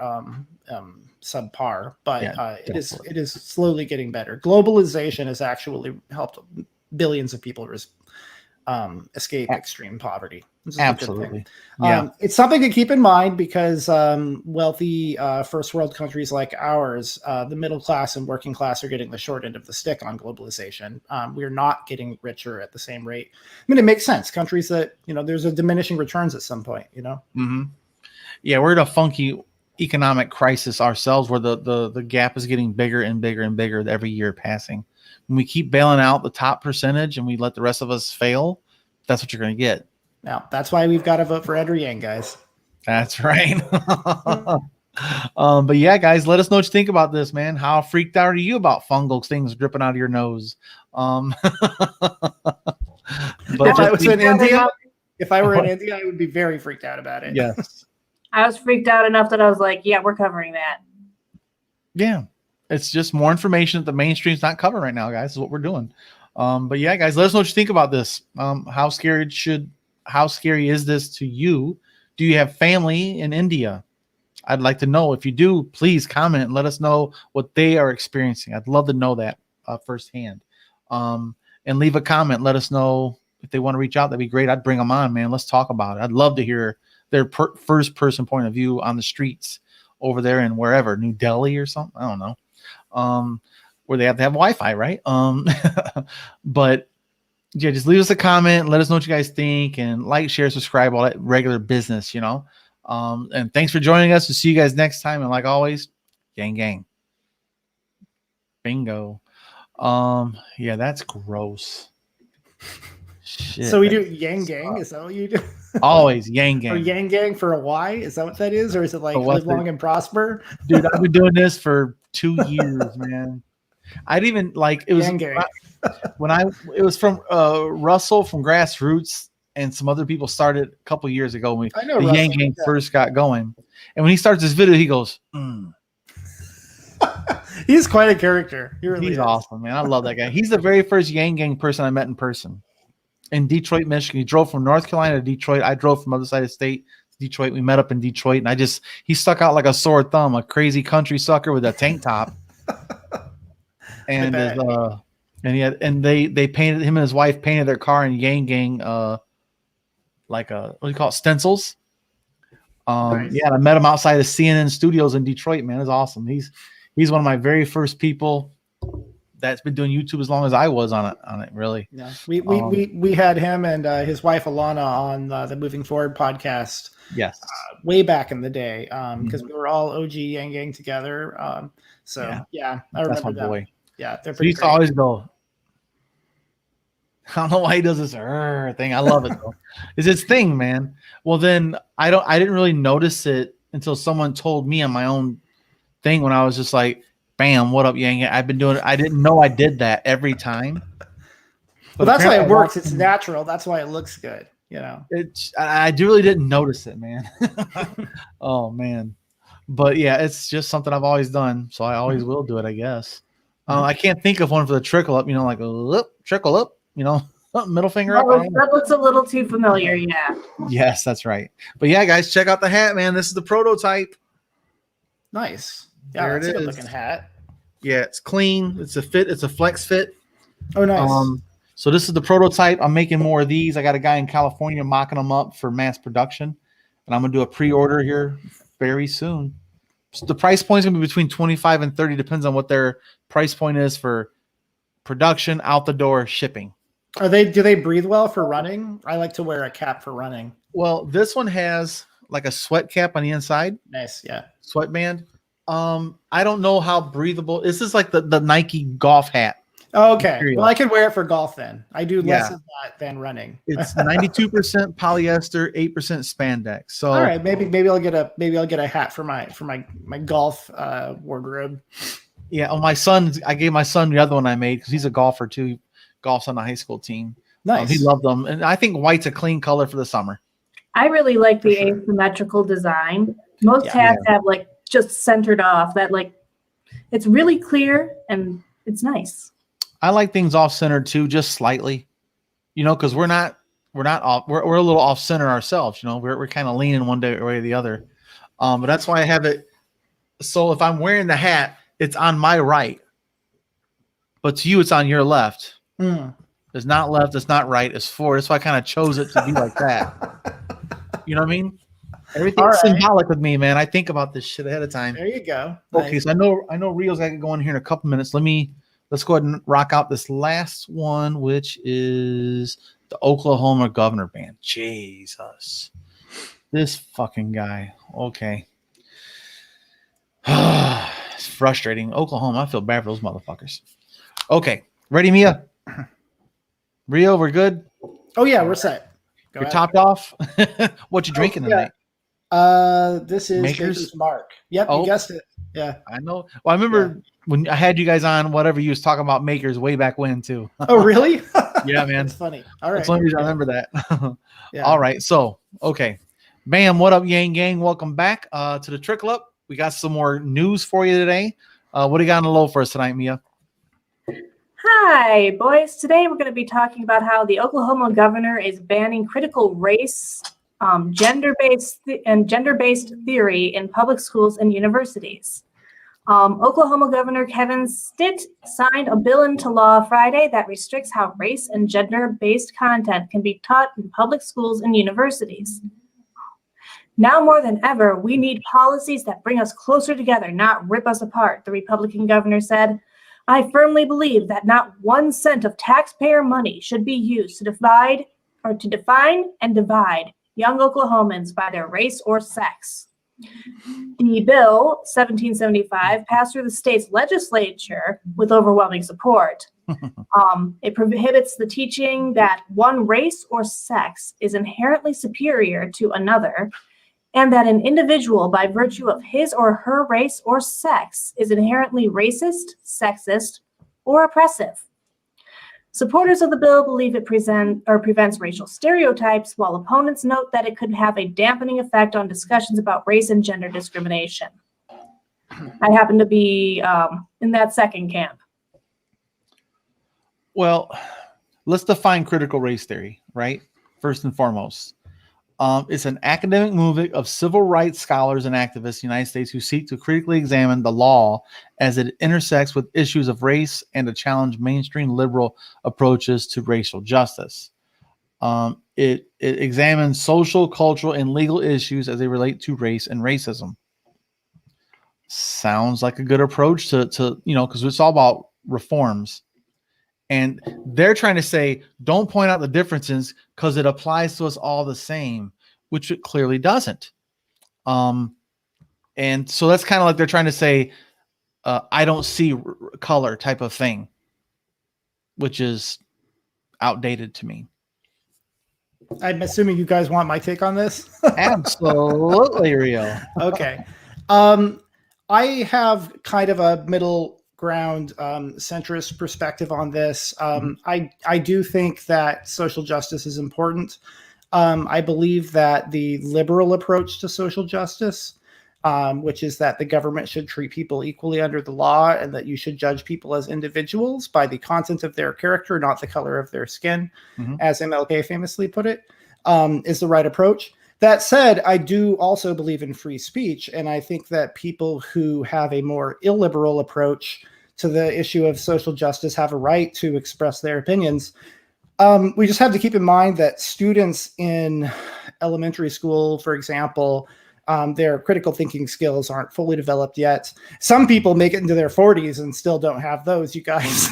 subpar, but it is slowly getting better. Globalization has actually helped billions of people escape extreme poverty. Absolutely. It's something to keep in mind because wealthy first world countries like ours, the middle class and working class are getting the short end of the stick on globalization. We're not getting richer at the same rate. I mean, it makes sense. Countries that, there's a diminishing returns at some point, Yeah, we're in a funky economic crisis ourselves where the gap is getting bigger and bigger and bigger every year passing. When we keep bailing out the top percentage and we let the rest of us fail, that's what you're going to get. Now, that's why we've got to vote for Andrew Yang, guys. That's right. But yeah, guys, let us know what you think about this, man. How freaked out are you about fungal things dripping out of your nose? But if I was in India, I would be very freaked out about it. Yes. I was freaked out enough that I was like, yeah, we're covering that. Yeah. It's just more information that the mainstream's not covering right now, guys. Is what we're doing. But yeah, guys, let us know what you think about this. How scary is this to you? Do you have family in India? I'd like to know. If you do, please comment and let us know what they are experiencing. I'd love to know that firsthand. And leave a comment. Let us know if they want to reach out. That'd be great. I'd bring them on, man. Let's talk about it. I'd love to hear their first person point of view on the streets over there in wherever, New Delhi or something. I don't know. Where they have to have Wi-Fi, right? But yeah, just leave us a comment. Let us know what you guys think, and like, share, subscribe, all that regular business, and thanks for joining us. We'll see you guys next time. And like always, gang, gang. Bingo. Yeah, that's gross. Shit. So we do Yang Gang. Is that what you do? Always Yang Gang. Or Yang Gang for a Y? Is that what that is? Or is it like live long and prosper? Dude, I've been doing this for 2 years, man. I'd even like it was Yang Gang. it was from Russell from Grassroots, and some other people started a couple years ago when I know the Russell, Yang Gang first got going. And when he starts this video, he goes, He's quite a character. He's awesome, man. I love that guy. He's the very first Yang Gang person I met in person in Detroit, Michigan. He drove from North Carolina to Detroit. I drove from other side of the state to Detroit. We met up in Detroit, and he stuck out like a sore thumb, a crazy country sucker with a tank top. And they painted him and his wife painted their car in Yang Gang like what do you call it, stencils. Nice. Yeah, I met him outside of CNN studios in Detroit, man. It's awesome. He's one of my very first people that's been doing YouTube as long as I was on it really. Yeah. We had him and his wife Alana on the Moving Forward podcast. Yes. Way back in the day. Because we were all OG Yang Gang together. I remember that's my that. boy. Yeah, they're So pretty he used to always go. I don't know why he does this thing. I love it though. It's his thing, man. Well, then I didn't really notice it until someone told me on my own thing when I was just like, bam, what up, Yang? I've been doing it. I didn't know I did that every time. Well, that's why it works. It's natural. That's why it looks good. I really didn't notice it, man. Oh man. But yeah, it's just something I've always done. So I always will do it, I guess. I can't think of one for the trickle up, like a trickle up, middle finger up. That looks a little too familiar, yeah. Yes, that's right. But yeah, guys, check out the hat, man. This is the prototype. Nice. Yeah, there it's it a good is. looking hat. Yeah, it's clean. It's a fit. It's a flex fit. Oh, nice. So this is the prototype. I'm making more of these. I got a guy in California mocking them up for mass production, and I'm gonna do a pre-order here very soon. So the price point is gonna be between 25 and 30, depends on what their price point is for production, out the door, shipping. Do they breathe well for running? I like to wear a cap for running. Well, this one has like a sweat cap on the inside. Nice, yeah. Sweatband. I don't know how breathable. This is like the Nike golf hat. Oh, okay. Material. Well, I could wear it for golf then. I do less of that than running. It's 92% polyester, 8% spandex. So all right, maybe I'll get a hat for my golf wardrobe. Yeah, I gave my son the other one I made because he's a golfer too. He golfs on the high school team. Nice. He loved them, and I think white's a clean color for the summer. I really like the asymmetrical design. Most hats have like just centered off. That like it's really clear and it's nice. I like things off centered too, just slightly. Because we're not off. We're a little off center ourselves. We're kind of leaning one way or the other. But that's why I have it. So if I'm wearing the hat, it's on my right, but to you, it's on your left. It's not left. It's not right. It's forward. That's why I kind of chose it to be like that. You know what I mean? Everything's symbolic with me, man. I think about this shit ahead of time. There you go. Okay, nice. So I know Rio's got to go in here in a couple minutes. Let's go ahead and rock out this last one, which is the Oklahoma Governor Band. Jesus. This fucking guy. Okay. It's frustrating. Oklahoma, I feel bad for those motherfuckers. Okay. Ready, Mia? Rio, we're good? Oh, yeah, we're set. You're topped off? What you drinking tonight? This is Maker's Mark. Yep, you guessed it. Yeah. I know. Well, I remember when I had you guys on, whatever you was talking about Makers way back when, too. Oh, really? Yeah, man. That's funny. All right. That's the only reason I remember that. All right. So, okay. Bam. What up, Yang Gang? Welcome back to the Trickle Up. We got some more news for you today. What do you got on the low for us tonight, Mia? Hi, boys. Today we're going to be talking about how the Oklahoma governor is banning critical race, gender-based theory in public schools and universities. Oklahoma Governor Kevin Stitt signed a bill into law Friday that restricts how race and gender-based content can be taught in public schools and universities. Now more than ever, we need policies that bring us closer together, not rip us apart, the Republican governor said. I firmly believe that not 1 cent of taxpayer money should be used to define and divide young Oklahomans by their race or sex. The bill, 1775, passed through the state's legislature with overwhelming support. It prohibits the teaching that one race or sex is inherently superior to another, and that an individual, by virtue of his or her race or sex, is inherently racist, sexist, or oppressive. Supporters of the bill believe it prevents racial stereotypes, while opponents note that it could have a dampening effect on discussions about race and gender discrimination. I happen to be in that second camp. Well, let's define critical race theory, right? First and foremost. It's an academic movement of civil rights scholars and activists in the United States who seek to critically examine the law as it intersects with issues of race and to challenge mainstream liberal approaches to racial justice. It examines social, cultural, and legal issues as they relate to race and racism. Sounds like a good approach to because it's all about reforms. And they're trying to say, don't point out the differences because it applies to us all the same, which it clearly doesn't. And so that's kind of like they're trying to say, I don't see color type of thing, which is outdated to me. I'm assuming you guys want my take on this. Absolutely, Rio. Okay. I have kind of a middle ground centrist perspective on this. I do think that social justice is important. I believe that the liberal approach to social justice, which is that the government should treat people equally under the law and that you should judge people as individuals by the content of their character, not the color of their skin, as MLK famously put it, is the right approach. That said, I do also believe in free speech, and I think that people who have a more illiberal approach to the issue of social justice have a right to express their opinions. We just have to keep in mind that students in elementary school, for example, their critical thinking skills aren't fully developed yet. Some people make it into their 40s and still don't have those, you guys.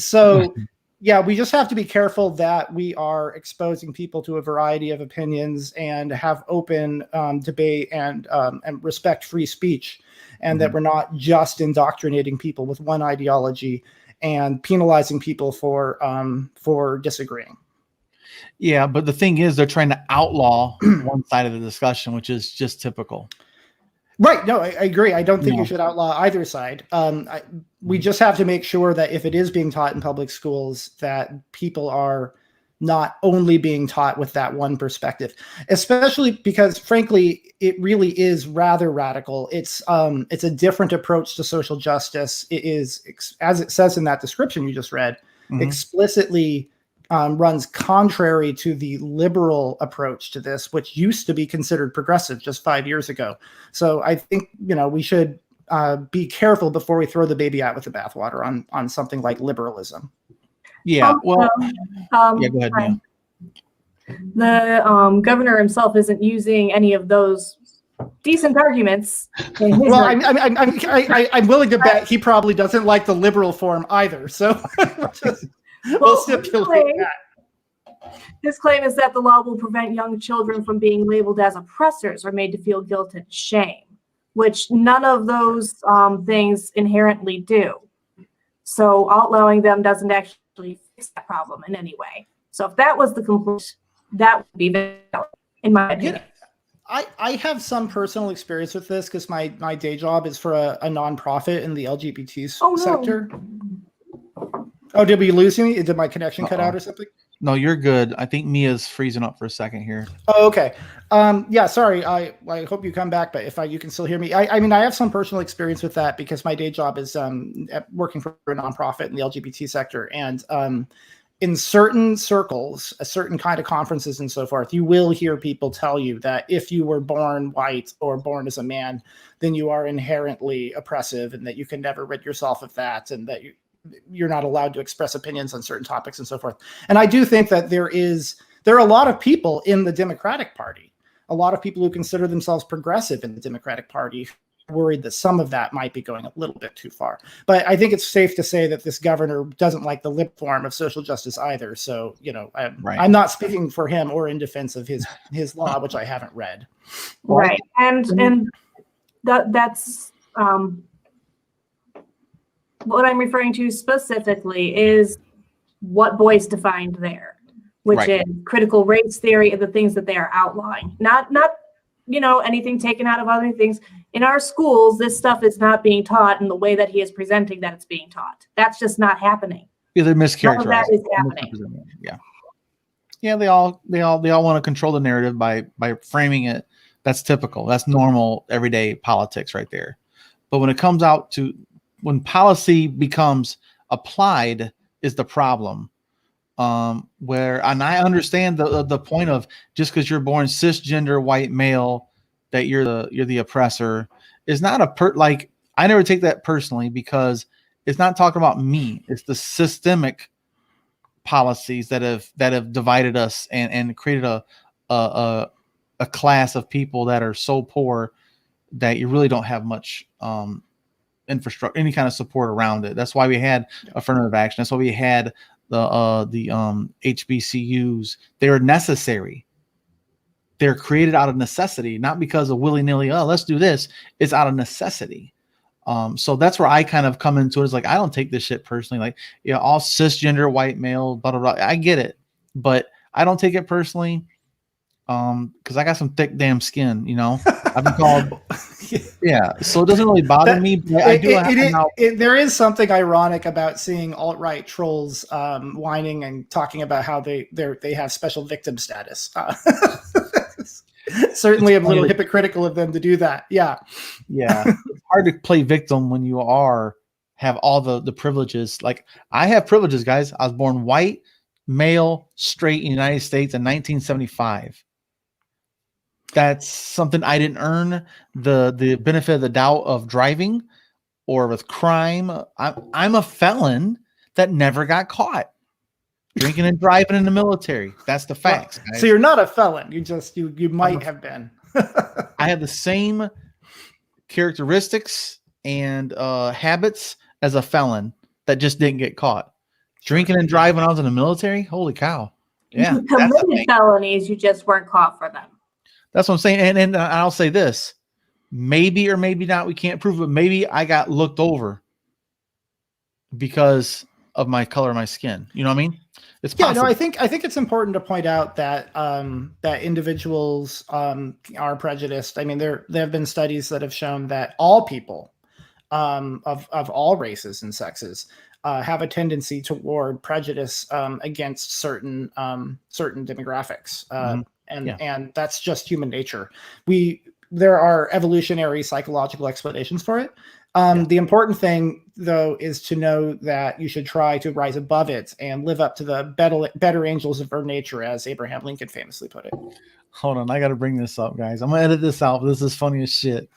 So yeah, we just have to be careful that we are exposing people to a variety of opinions and have open debate and respect free speech, and that we're not just indoctrinating people with one ideology and penalizing people for disagreeing. Yeah, but the thing is, they're trying to outlaw one side of the discussion, which is just typical. Right. No, I agree. I don't think you should outlaw either side. We just have to make sure that if it is being taught in public schools, that people are not only being taught with that one perspective, especially because, frankly, it really is rather radical. It's a different approach to social justice. It is, as it says in that description you just read, explicitly runs contrary to the liberal approach to this, which used to be considered progressive just 5 years ago. So I think, we should be careful before we throw the baby out with the bathwater on something like liberalism. Yeah, well, yeah, go ahead, Mia. The governor himself isn't using any of those decent arguments. Well, I'm willing to bet he probably doesn't like the liberal form either. So we'll stipulate that. His claim is that the law will prevent young children from being labeled as oppressors or made to feel guilt and shame, which none of those things inherently do. So outlawing them doesn't actually fix that problem in any way. So if that was the conclusion, that would be valid, in my opinion. I have some personal experience with this because my day job is for a nonprofit in the LGBT sector. Oh, did we lose me? Did my connection cut out or something? No, you're good. I think Mia's freezing up for a second here. Oh, okay. Yeah, sorry. I hope you come back, but if you can still hear me. I mean, I have some personal experience with that because my day job is working for a nonprofit in the LGBT sector. And in certain circles, a certain kind of conferences and so forth, you will hear people tell you that if you were born white or born as a man, then you are inherently oppressive and that you can never rid yourself of that, and that you're not allowed to express opinions on certain topics and so forth. And I do think that there are a lot of people in the Democratic Party, a lot of people who consider themselves progressive in the Democratic Party, worried that some of that might be going a little bit too far. But I think it's safe to say that this governor doesn't like the lip form of social justice either. So, I'm not speaking for him or in defense of his law, which I haven't read. Right. And that's what I'm referring to specifically is what Boyce defined there, which is critical race theory and the things that they are outlawing. Not anything taken out of other things. In our schools, this stuff is not being taught in the way that he is presenting that it's being taught. That's just not happening. Yeah, they're mischaracterized. None of that is happening. Yeah. They all want to control the narrative by framing it. That's typical. That's normal everyday politics right there. But when it comes out to when policy becomes applied is the problem. And I understand the point of just because you're born cisgender white male that you're the oppressor is not I never take that personally because it's not talking about me. It's the systemic policies that have divided us and created a class of people that are so poor that you really don't have much infrastructure, any kind of support around it. That's why we had affirmative action. That's why we had the HBCUs. They're necessary. They're created out of necessity, not because of willy-nilly, oh, let's do this. It's out of necessity. So that's where I kind of come into it. It's like, I don't take this shit personally. Like, all cisgender white male, blah, blah, blah. I get it, but I don't take it personally. Because I got some thick damn skin, I've been called, yeah. So it doesn't really bother me. But there is something ironic about seeing alt-right trolls whining and talking about how they have special victim status. Certainly, I'm a little hypocritical of them to do that. Yeah. It's hard to play victim when you have all the privileges. Like I have privileges, guys. I was born white, male, straight in the United States in 1975. That's something I didn't earn. The benefit of the doubt of driving or with crime. I'm a felon that never got caught drinking and driving in the military. That's the facts. Guys. So you're not a felon. You might have been. I have the same characteristics and habits as a felon that just didn't get caught. Drinking and driving when I was in the military. Holy cow! Yeah, you committed felonies. You just weren't caught for them. That's what I'm saying. And I'll say this, maybe or maybe not, we can't prove it. Maybe I got looked over because of my color of my skin. You know what I mean? It's possible. Yeah, no, I think it's important to point out that that individuals are prejudiced. I mean, there have been studies that have shown that all people of all races and sexes have a tendency toward prejudice against certain demographics. And that's just human nature. There are evolutionary psychological explanations for it. The important thing, though, is to know that you should try to rise above it and live up to the better angels of our nature, as Abraham Lincoln famously put it. Hold on, I got to bring this up, guys. I'm gonna edit this out. This is funny as shit.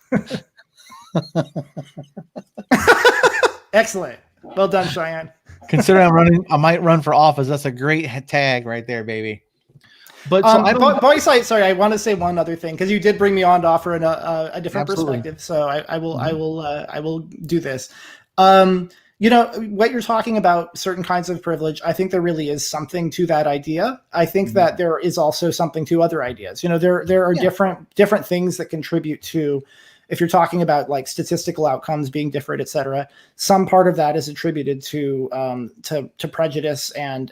Excellent. Well done, Cheyenne. Considering I might run for office. That's a great tag right there, baby. But sorry, I want to say one other thing because you did bring me on to offer a different perspective. So I will do this. What you're talking about, certain kinds of privilege, I think there really is something to that idea. I think that there is also something to other ideas. There are different things that contribute to, if you're talking about like statistical outcomes being different, et cetera, some part of that is attributed to prejudice and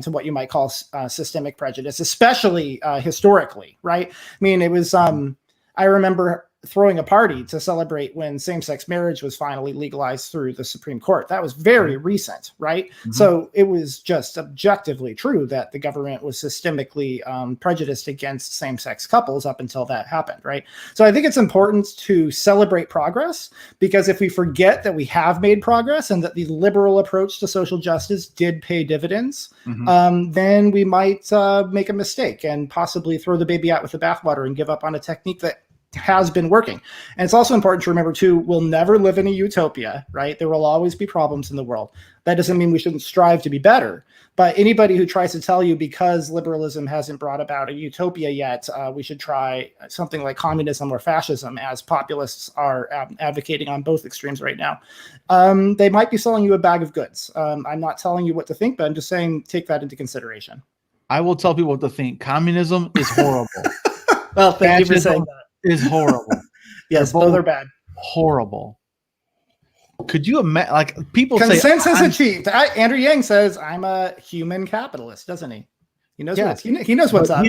to what you might call systemic prejudice, especially historically, right? I mean, it was, I remember throwing a party to celebrate when same-sex marriage was finally legalized through the Supreme Court. That was very recent, right? Mm-hmm. So it was just objectively true that the government was systemically prejudiced against same-sex couples up until that happened, right? So I think it's important to celebrate progress, because if we forget that we have made progress and that the liberal approach to social justice did pay dividends, then we might make a mistake and possibly throw the baby out with the bathwater and give up on a technique that has been working. And it's also important to remember too, we'll never live in a utopia, right? There will always be problems in the world. That doesn't mean we shouldn't strive to be better, but anybody who tries to tell you because liberalism hasn't brought about a utopia yet, we should try something like communism or fascism, as populists are advocating on both extremes right now, they might be selling you a bag of goods. I'm not telling you what to think, but I'm just saying take that into consideration. I will tell people what to think. Communism is horrible. Well, thank you for saying that. Is horrible. Yes, both are bad. Horrible. Could you imagine? Like, people consensus say achieved. Andrew Yang says, "I'm a human capitalist," doesn't he? He knows he knows what's up.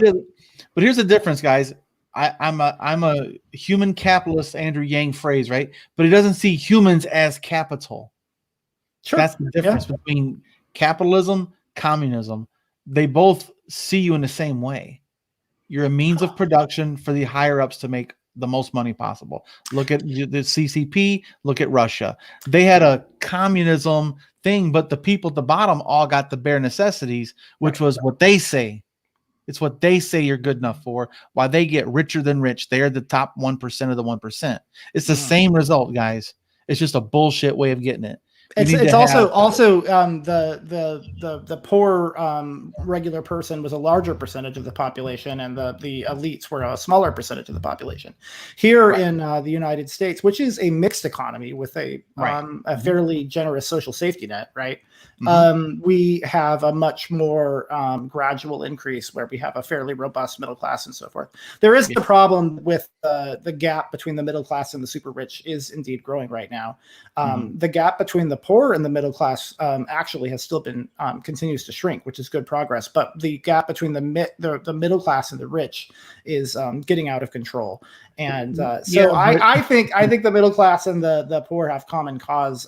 But here's the difference, guys. I'm a human capitalist, Andrew Yang phrase, right? But he doesn't see humans as capital. Sure. That's the difference between capitalism, communism. They both see you in the same way. You're a means of production for the higher ups to make the most money possible. Look at the CCP, look at Russia. They had a communism thing, but the people at the bottom all got the bare necessities, which was what they say. It's what they say you're good enough for, while they get richer than rich. They're the top 1% of the 1%. It's the same result, guys. It's just a bullshit way of getting it. It's also the poor regular person was a larger percentage of the population, and the elites were a smaller percentage of the population. Here in the United States, which is a mixed economy with a fairly generous social safety net, right? We have a much more gradual increase where we have a fairly robust middle class and so forth. There is a problem with the gap between the middle class and the super rich is indeed growing right now. The gap between the poor and the middle class actually has still been continues to shrink, which is good progress. But the gap between the middle class and the rich is getting out of control. And I think the middle class and the poor have common cause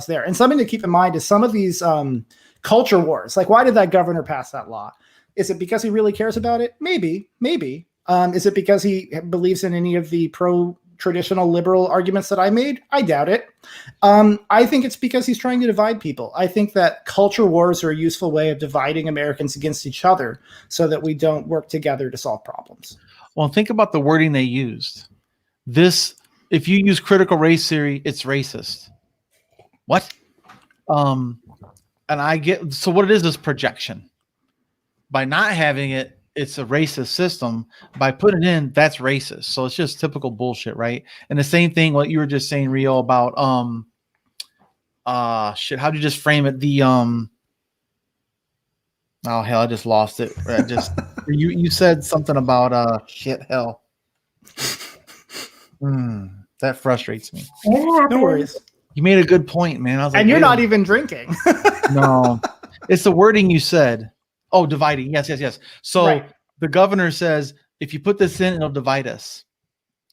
there. And something to keep in mind is some of these culture wars. Like, why did that governor pass that law? Is it because he really cares about it? Maybe. Is it because he believes in any of the traditional liberal arguments that I made? I doubt it. I think it's because he's trying to divide people. I think that culture wars are a useful way of dividing Americans against each other so that we don't work together to solve problems. Well, think about the wording they used. If you use critical race theory, it's racist. What? And I get, so what it is projection. By not having it, it's a racist system. By putting it in, that's racist. So it's just typical bullshit, right? And the same thing, what you were just saying, Rio, about shit. How'd you just frame it? Oh hell, I just lost it. You said something about shit hell. That frustrates me. No worries. You made a good point, man. I was like, and you're not even drinking. No, it's the wording you said. Oh, dividing. Yes. So the governor says, if you put this in, it'll divide us.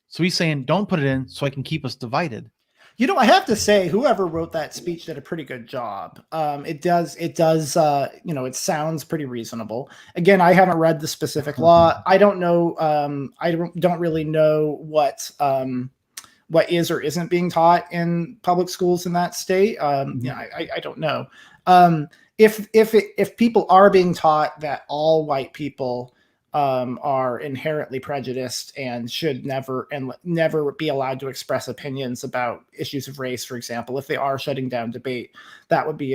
So he's saying, don't put it in so I can keep us divided. You know, I have to say, whoever wrote that speech did a pretty good job. It does. It sounds pretty reasonable. Again, I haven't read the specific law. I don't know. I don't really know what is or isn't being taught in public schools in that state. I don't know. If people are being taught that all white people are inherently prejudiced and should never be allowed to express opinions about issues of race, for example, if they are shutting down debate, that would be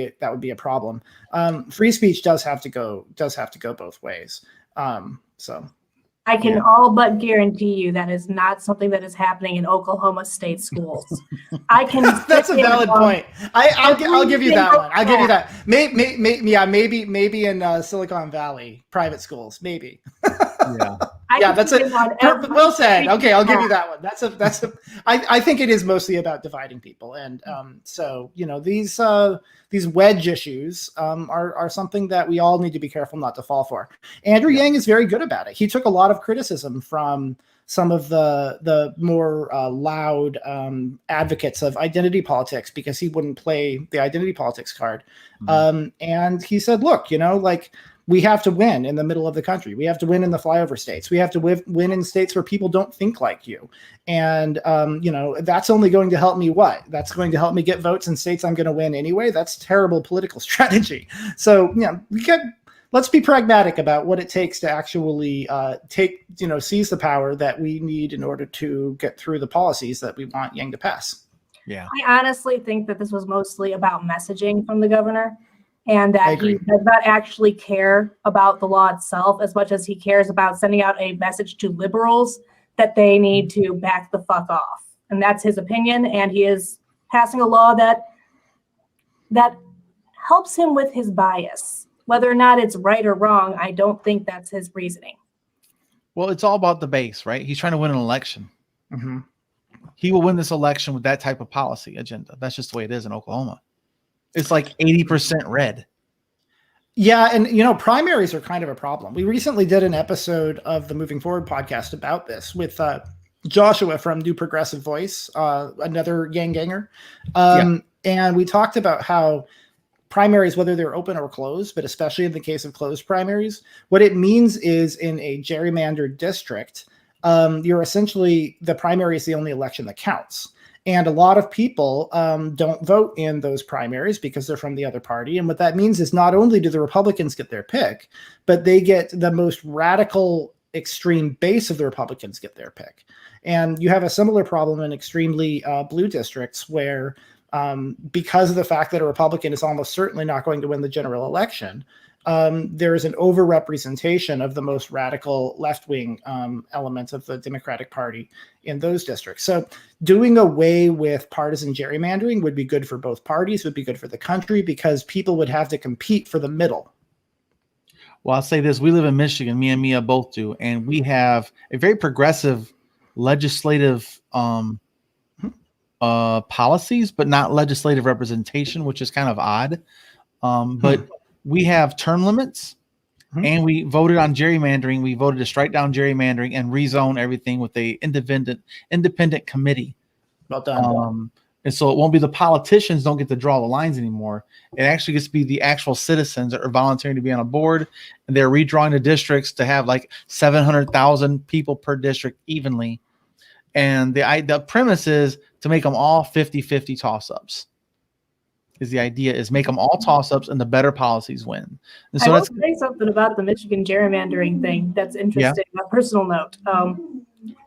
a problem. Free speech does have to go both ways. So I can all but guarantee you that is not something that is happening in Oklahoma State schools. I can. That's a valid point. I'll give you that one. I'll give you that. Maybe in Silicon Valley private schools, maybe. Yeah. That's it. Well said. Okay, I'll give you that one. I think it is mostly about dividing people, and so these wedge issues are something that we all need to be careful not to fall for. Andrew Yang is very good about it. He took a lot of criticism from some of the more loud advocates of identity politics because he wouldn't play the identity politics card. And he said, look, like, we have to win in the middle of the country. We have to win in the flyover states. We have to win in states where people don't think like you. And, that's only going to help me what? That's going to help me get votes in states I'm going to win anyway. That's terrible political strategy. So, let's be pragmatic about what it takes to actually seize the power that we need in order to get through the policies that we want Yang to pass. Yeah. I honestly think that this was mostly about messaging from the governor, and that he does not actually care about the law itself as much as he cares about sending out a message to liberals that they need to back the fuck off. And that's his opinion. And he is passing a law that helps him with his bias. Whether or not it's right or wrong, I don't think that's his reasoning. Well, it's all about the base, right? He's trying to win an election. Mm-hmm. He will win this election with that type of policy agenda. That's just the way it is in Oklahoma. It's like 80% red. Yeah, and primaries are kind of a problem. We recently did an episode of the Moving Forward podcast about this with Joshua from New Progressive Voice, another Yang Ganger. And we talked about how primaries, whether they're open or closed, but especially in the case of closed primaries, what it means is in a gerrymandered district, you're essentially, the primary is the only election that counts. And a lot of people don't vote in those primaries because they're from the other party. And what that means is not only do the Republicans get their pick, but they get the most radical extreme base of the Republicans get their pick. And you have a similar problem in extremely blue districts where because of the fact that a Republican is almost certainly not going to win the general election, there is an overrepresentation of the most radical left-wing elements of the Democratic Party in those districts. So doing away with partisan gerrymandering would be good for both parties, would be good for the country, because people would have to compete for the middle. Well, I'll say this. We live in Michigan. Me and Mia both do. And we have a very progressive legislative policies, but not legislative representation, which is kind of odd. But we have term limits, and we voted on gerrymandering. We voted to strike down gerrymandering and rezone everything with a independent committee. Well done. And so it won't be the politicians don't get to draw the lines anymore. It actually gets to be the actual citizens that are volunteering to be on a board, and they're redrawing the districts to have like 700,000 people per district evenly. And the premise is to make them all 50-50 toss-ups. Is the idea is make them all toss-ups and the better policies win. And so I will say something about the Michigan gerrymandering thing that's interesting. Yeah. A personal note.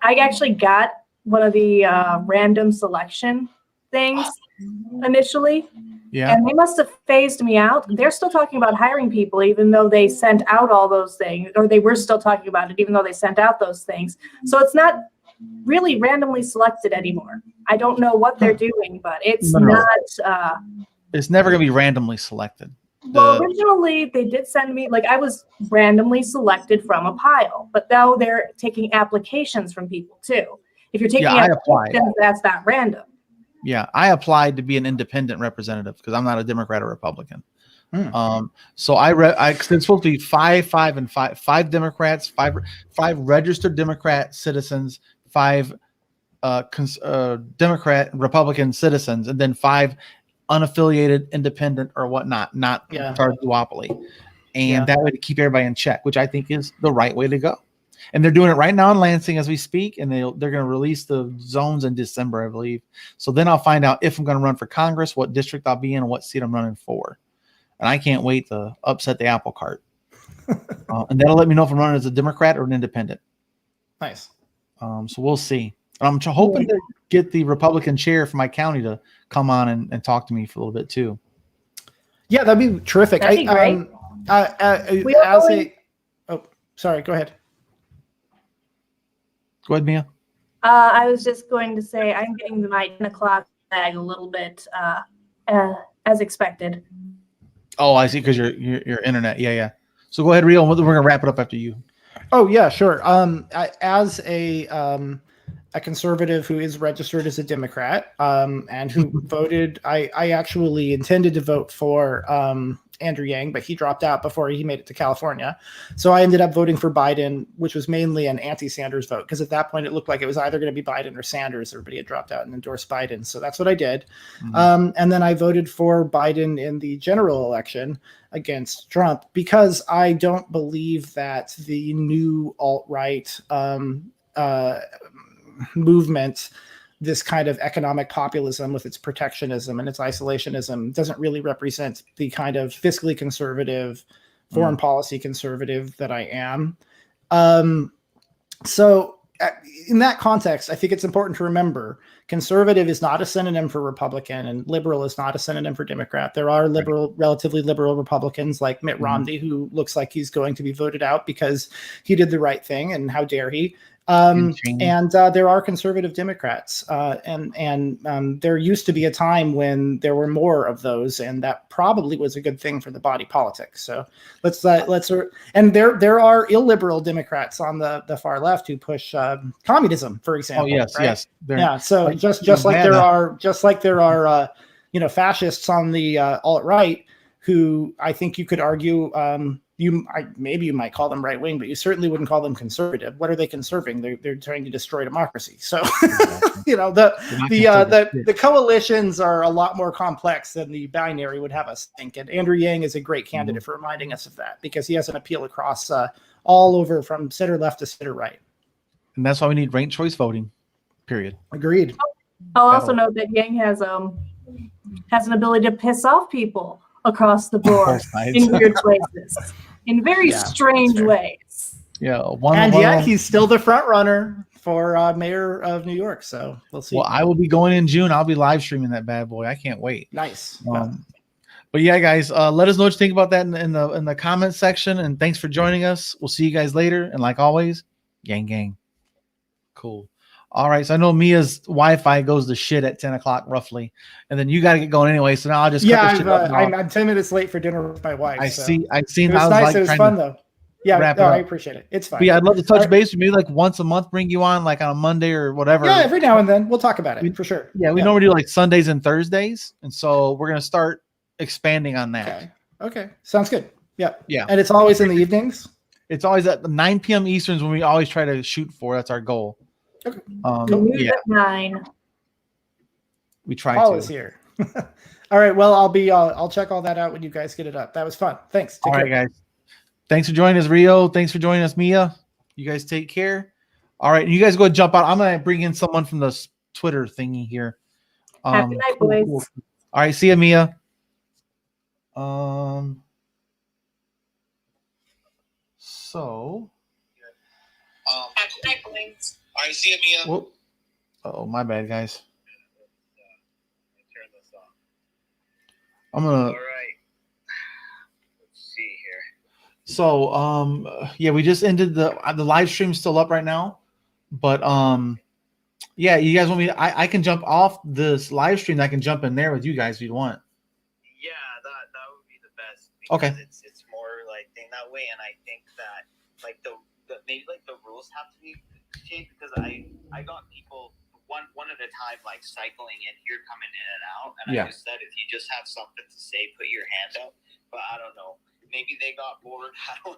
I actually got one of the random selection things initially. Yeah. And they must have phased me out. They're still talking about hiring people, even though they sent out all those things, or they were still talking about it, even though they sent out those things. So it's not really randomly selected anymore. I don't know what they're doing, but it's not. It's never going to be randomly selected. Well, originally they did send me, like, I was randomly selected from a pile, but now they're taking applications from people too. If you're taking applications, that's not random. Yeah, I applied to be an independent representative because I'm not a Democrat or Republican. So it's supposed to be five Democrats, five registered Democrat citizens, 5 Democrat Republican citizens, and then 5 unaffiliated, independent, or whatnot, not part of duopoly. And that way to keep everybody in check, which I think is the right way to go. And they're doing it right now in Lansing as we speak, and they're going to release the zones in December, I believe. So then I'll find out if I'm going to run for Congress, what district I'll be in, and what seat I'm running for. And I can't wait to upset the apple cart. And that'll let me know if I'm running as a Democrat or an independent. Nice. So we'll see. I'm hoping to get the Republican chair for my county to come on and talk to me for a little bit too. Yeah, that'd be terrific. That'd be great. Sorry, go ahead. Go ahead, Mia. I was just going to say I'm getting my 10 o'clock bag a little bit as expected. Oh, I see, because your internet. Yeah. So go ahead, Ariel. We're gonna wrap it up after you. Oh yeah, sure. As a conservative who is registered as a Democrat and who voted, I actually intended to vote for Andrew Yang, but he dropped out before he made it to California. So I ended up voting for Biden, which was mainly an anti-Sanders vote, because at that point it looked like it was either going to be Biden or Sanders. Everybody had dropped out and endorsed Biden. So that's what I did. And then I voted for Biden in the general election against Trump, because I don't believe that the new alt-right movement, this kind of economic populism with its protectionism and its isolationism, doesn't really represent the kind of fiscally conservative, foreign policy conservative that I am. So in that context, I think it's important to remember conservative is not a synonym for Republican, and liberal is not a synonym for Democrat. There are liberal, relatively liberal Republicans like Mitt Romney, who looks like he's going to be voted out because he did the right thing, and how dare he. And there are conservative Democrats, and there used to be a time when there were more of those, and that probably was a good thing for the body politic. So let's and there are illiberal Democrats on the far left who push communism, for example. Oh yes, right? yes. Yeah. So just like there are fascists on the alt right, who I think you could argue. Maybe you might call them right wing, but you certainly wouldn't call them conservative. What are they conserving? They're trying to destroy democracy. So the coalitions are a lot more complex than the binary would have us think. And Andrew Yang is a great candidate for reminding us of that, because he has an appeal across all over, from center left to center right. And that's why we need ranked choice voting. Period. Agreed. I'll also note that Yang has an ability to piss off people across the board in weird places, in very strange ways. Yeah, yet he's still the front runner for mayor of New York. So we'll see. Well, I will be going in June. I'll be live streaming that bad boy. I can't wait. Nice. But yeah, guys, let us know what you think about that in the comments section. And thanks for joining us. We'll see you guys later. And like always, gang. Cool. All right, so I know Mia's Wi-Fi goes to shit at 10 o'clock roughly, and then you got to get going anyway. So now I'll just cut this shit up. I'm 10 minutes late for dinner with my wife. I seen. It was I was nice. like, It was fun though. Yeah, I appreciate it. It's fine. But yeah, I'd love to touch base with you, like once a month, bring you on like on a Monday or whatever. Yeah, every now and then we'll talk about it for sure. Yeah, we normally do like Sundays and Thursdays, and so we're gonna start expanding on that. Okay, sounds good. Yeah. And it's always in the evenings. It's always at 9 p.m. Easterns when we always try to shoot for. That's our goal. Okay. At 9. We try Paul to. is here. All right. Well, I'll check all that out when you guys get it up. That was fun. Thanks. All right, guys. Thanks for joining us, Rio. Thanks for joining us, Mia. You guys take care. All right, you guys go jump out. I'm gonna bring in someone from the Twitter thingy here. Happy night, boys. Cool. All right, see ya, Mia. So. Happy night, boys. All right, see you, Mia. Whoop. Oh, my bad, guys. Turn this off. I'm gonna. All right. Let's see here. So, yeah, we just ended the live stream's still up right now, but yeah, you guys want me? I can jump off this live stream. I can jump in there with you guys if you want. Yeah, that would be the best. Okay. It's more like thing that way, and I think that like the maybe like the rules have to be changed, because I got people one at a time like cycling in here, coming in and out, and I just said if you just have something to say, put your hand up. But I don't know. Maybe they got bored. I don't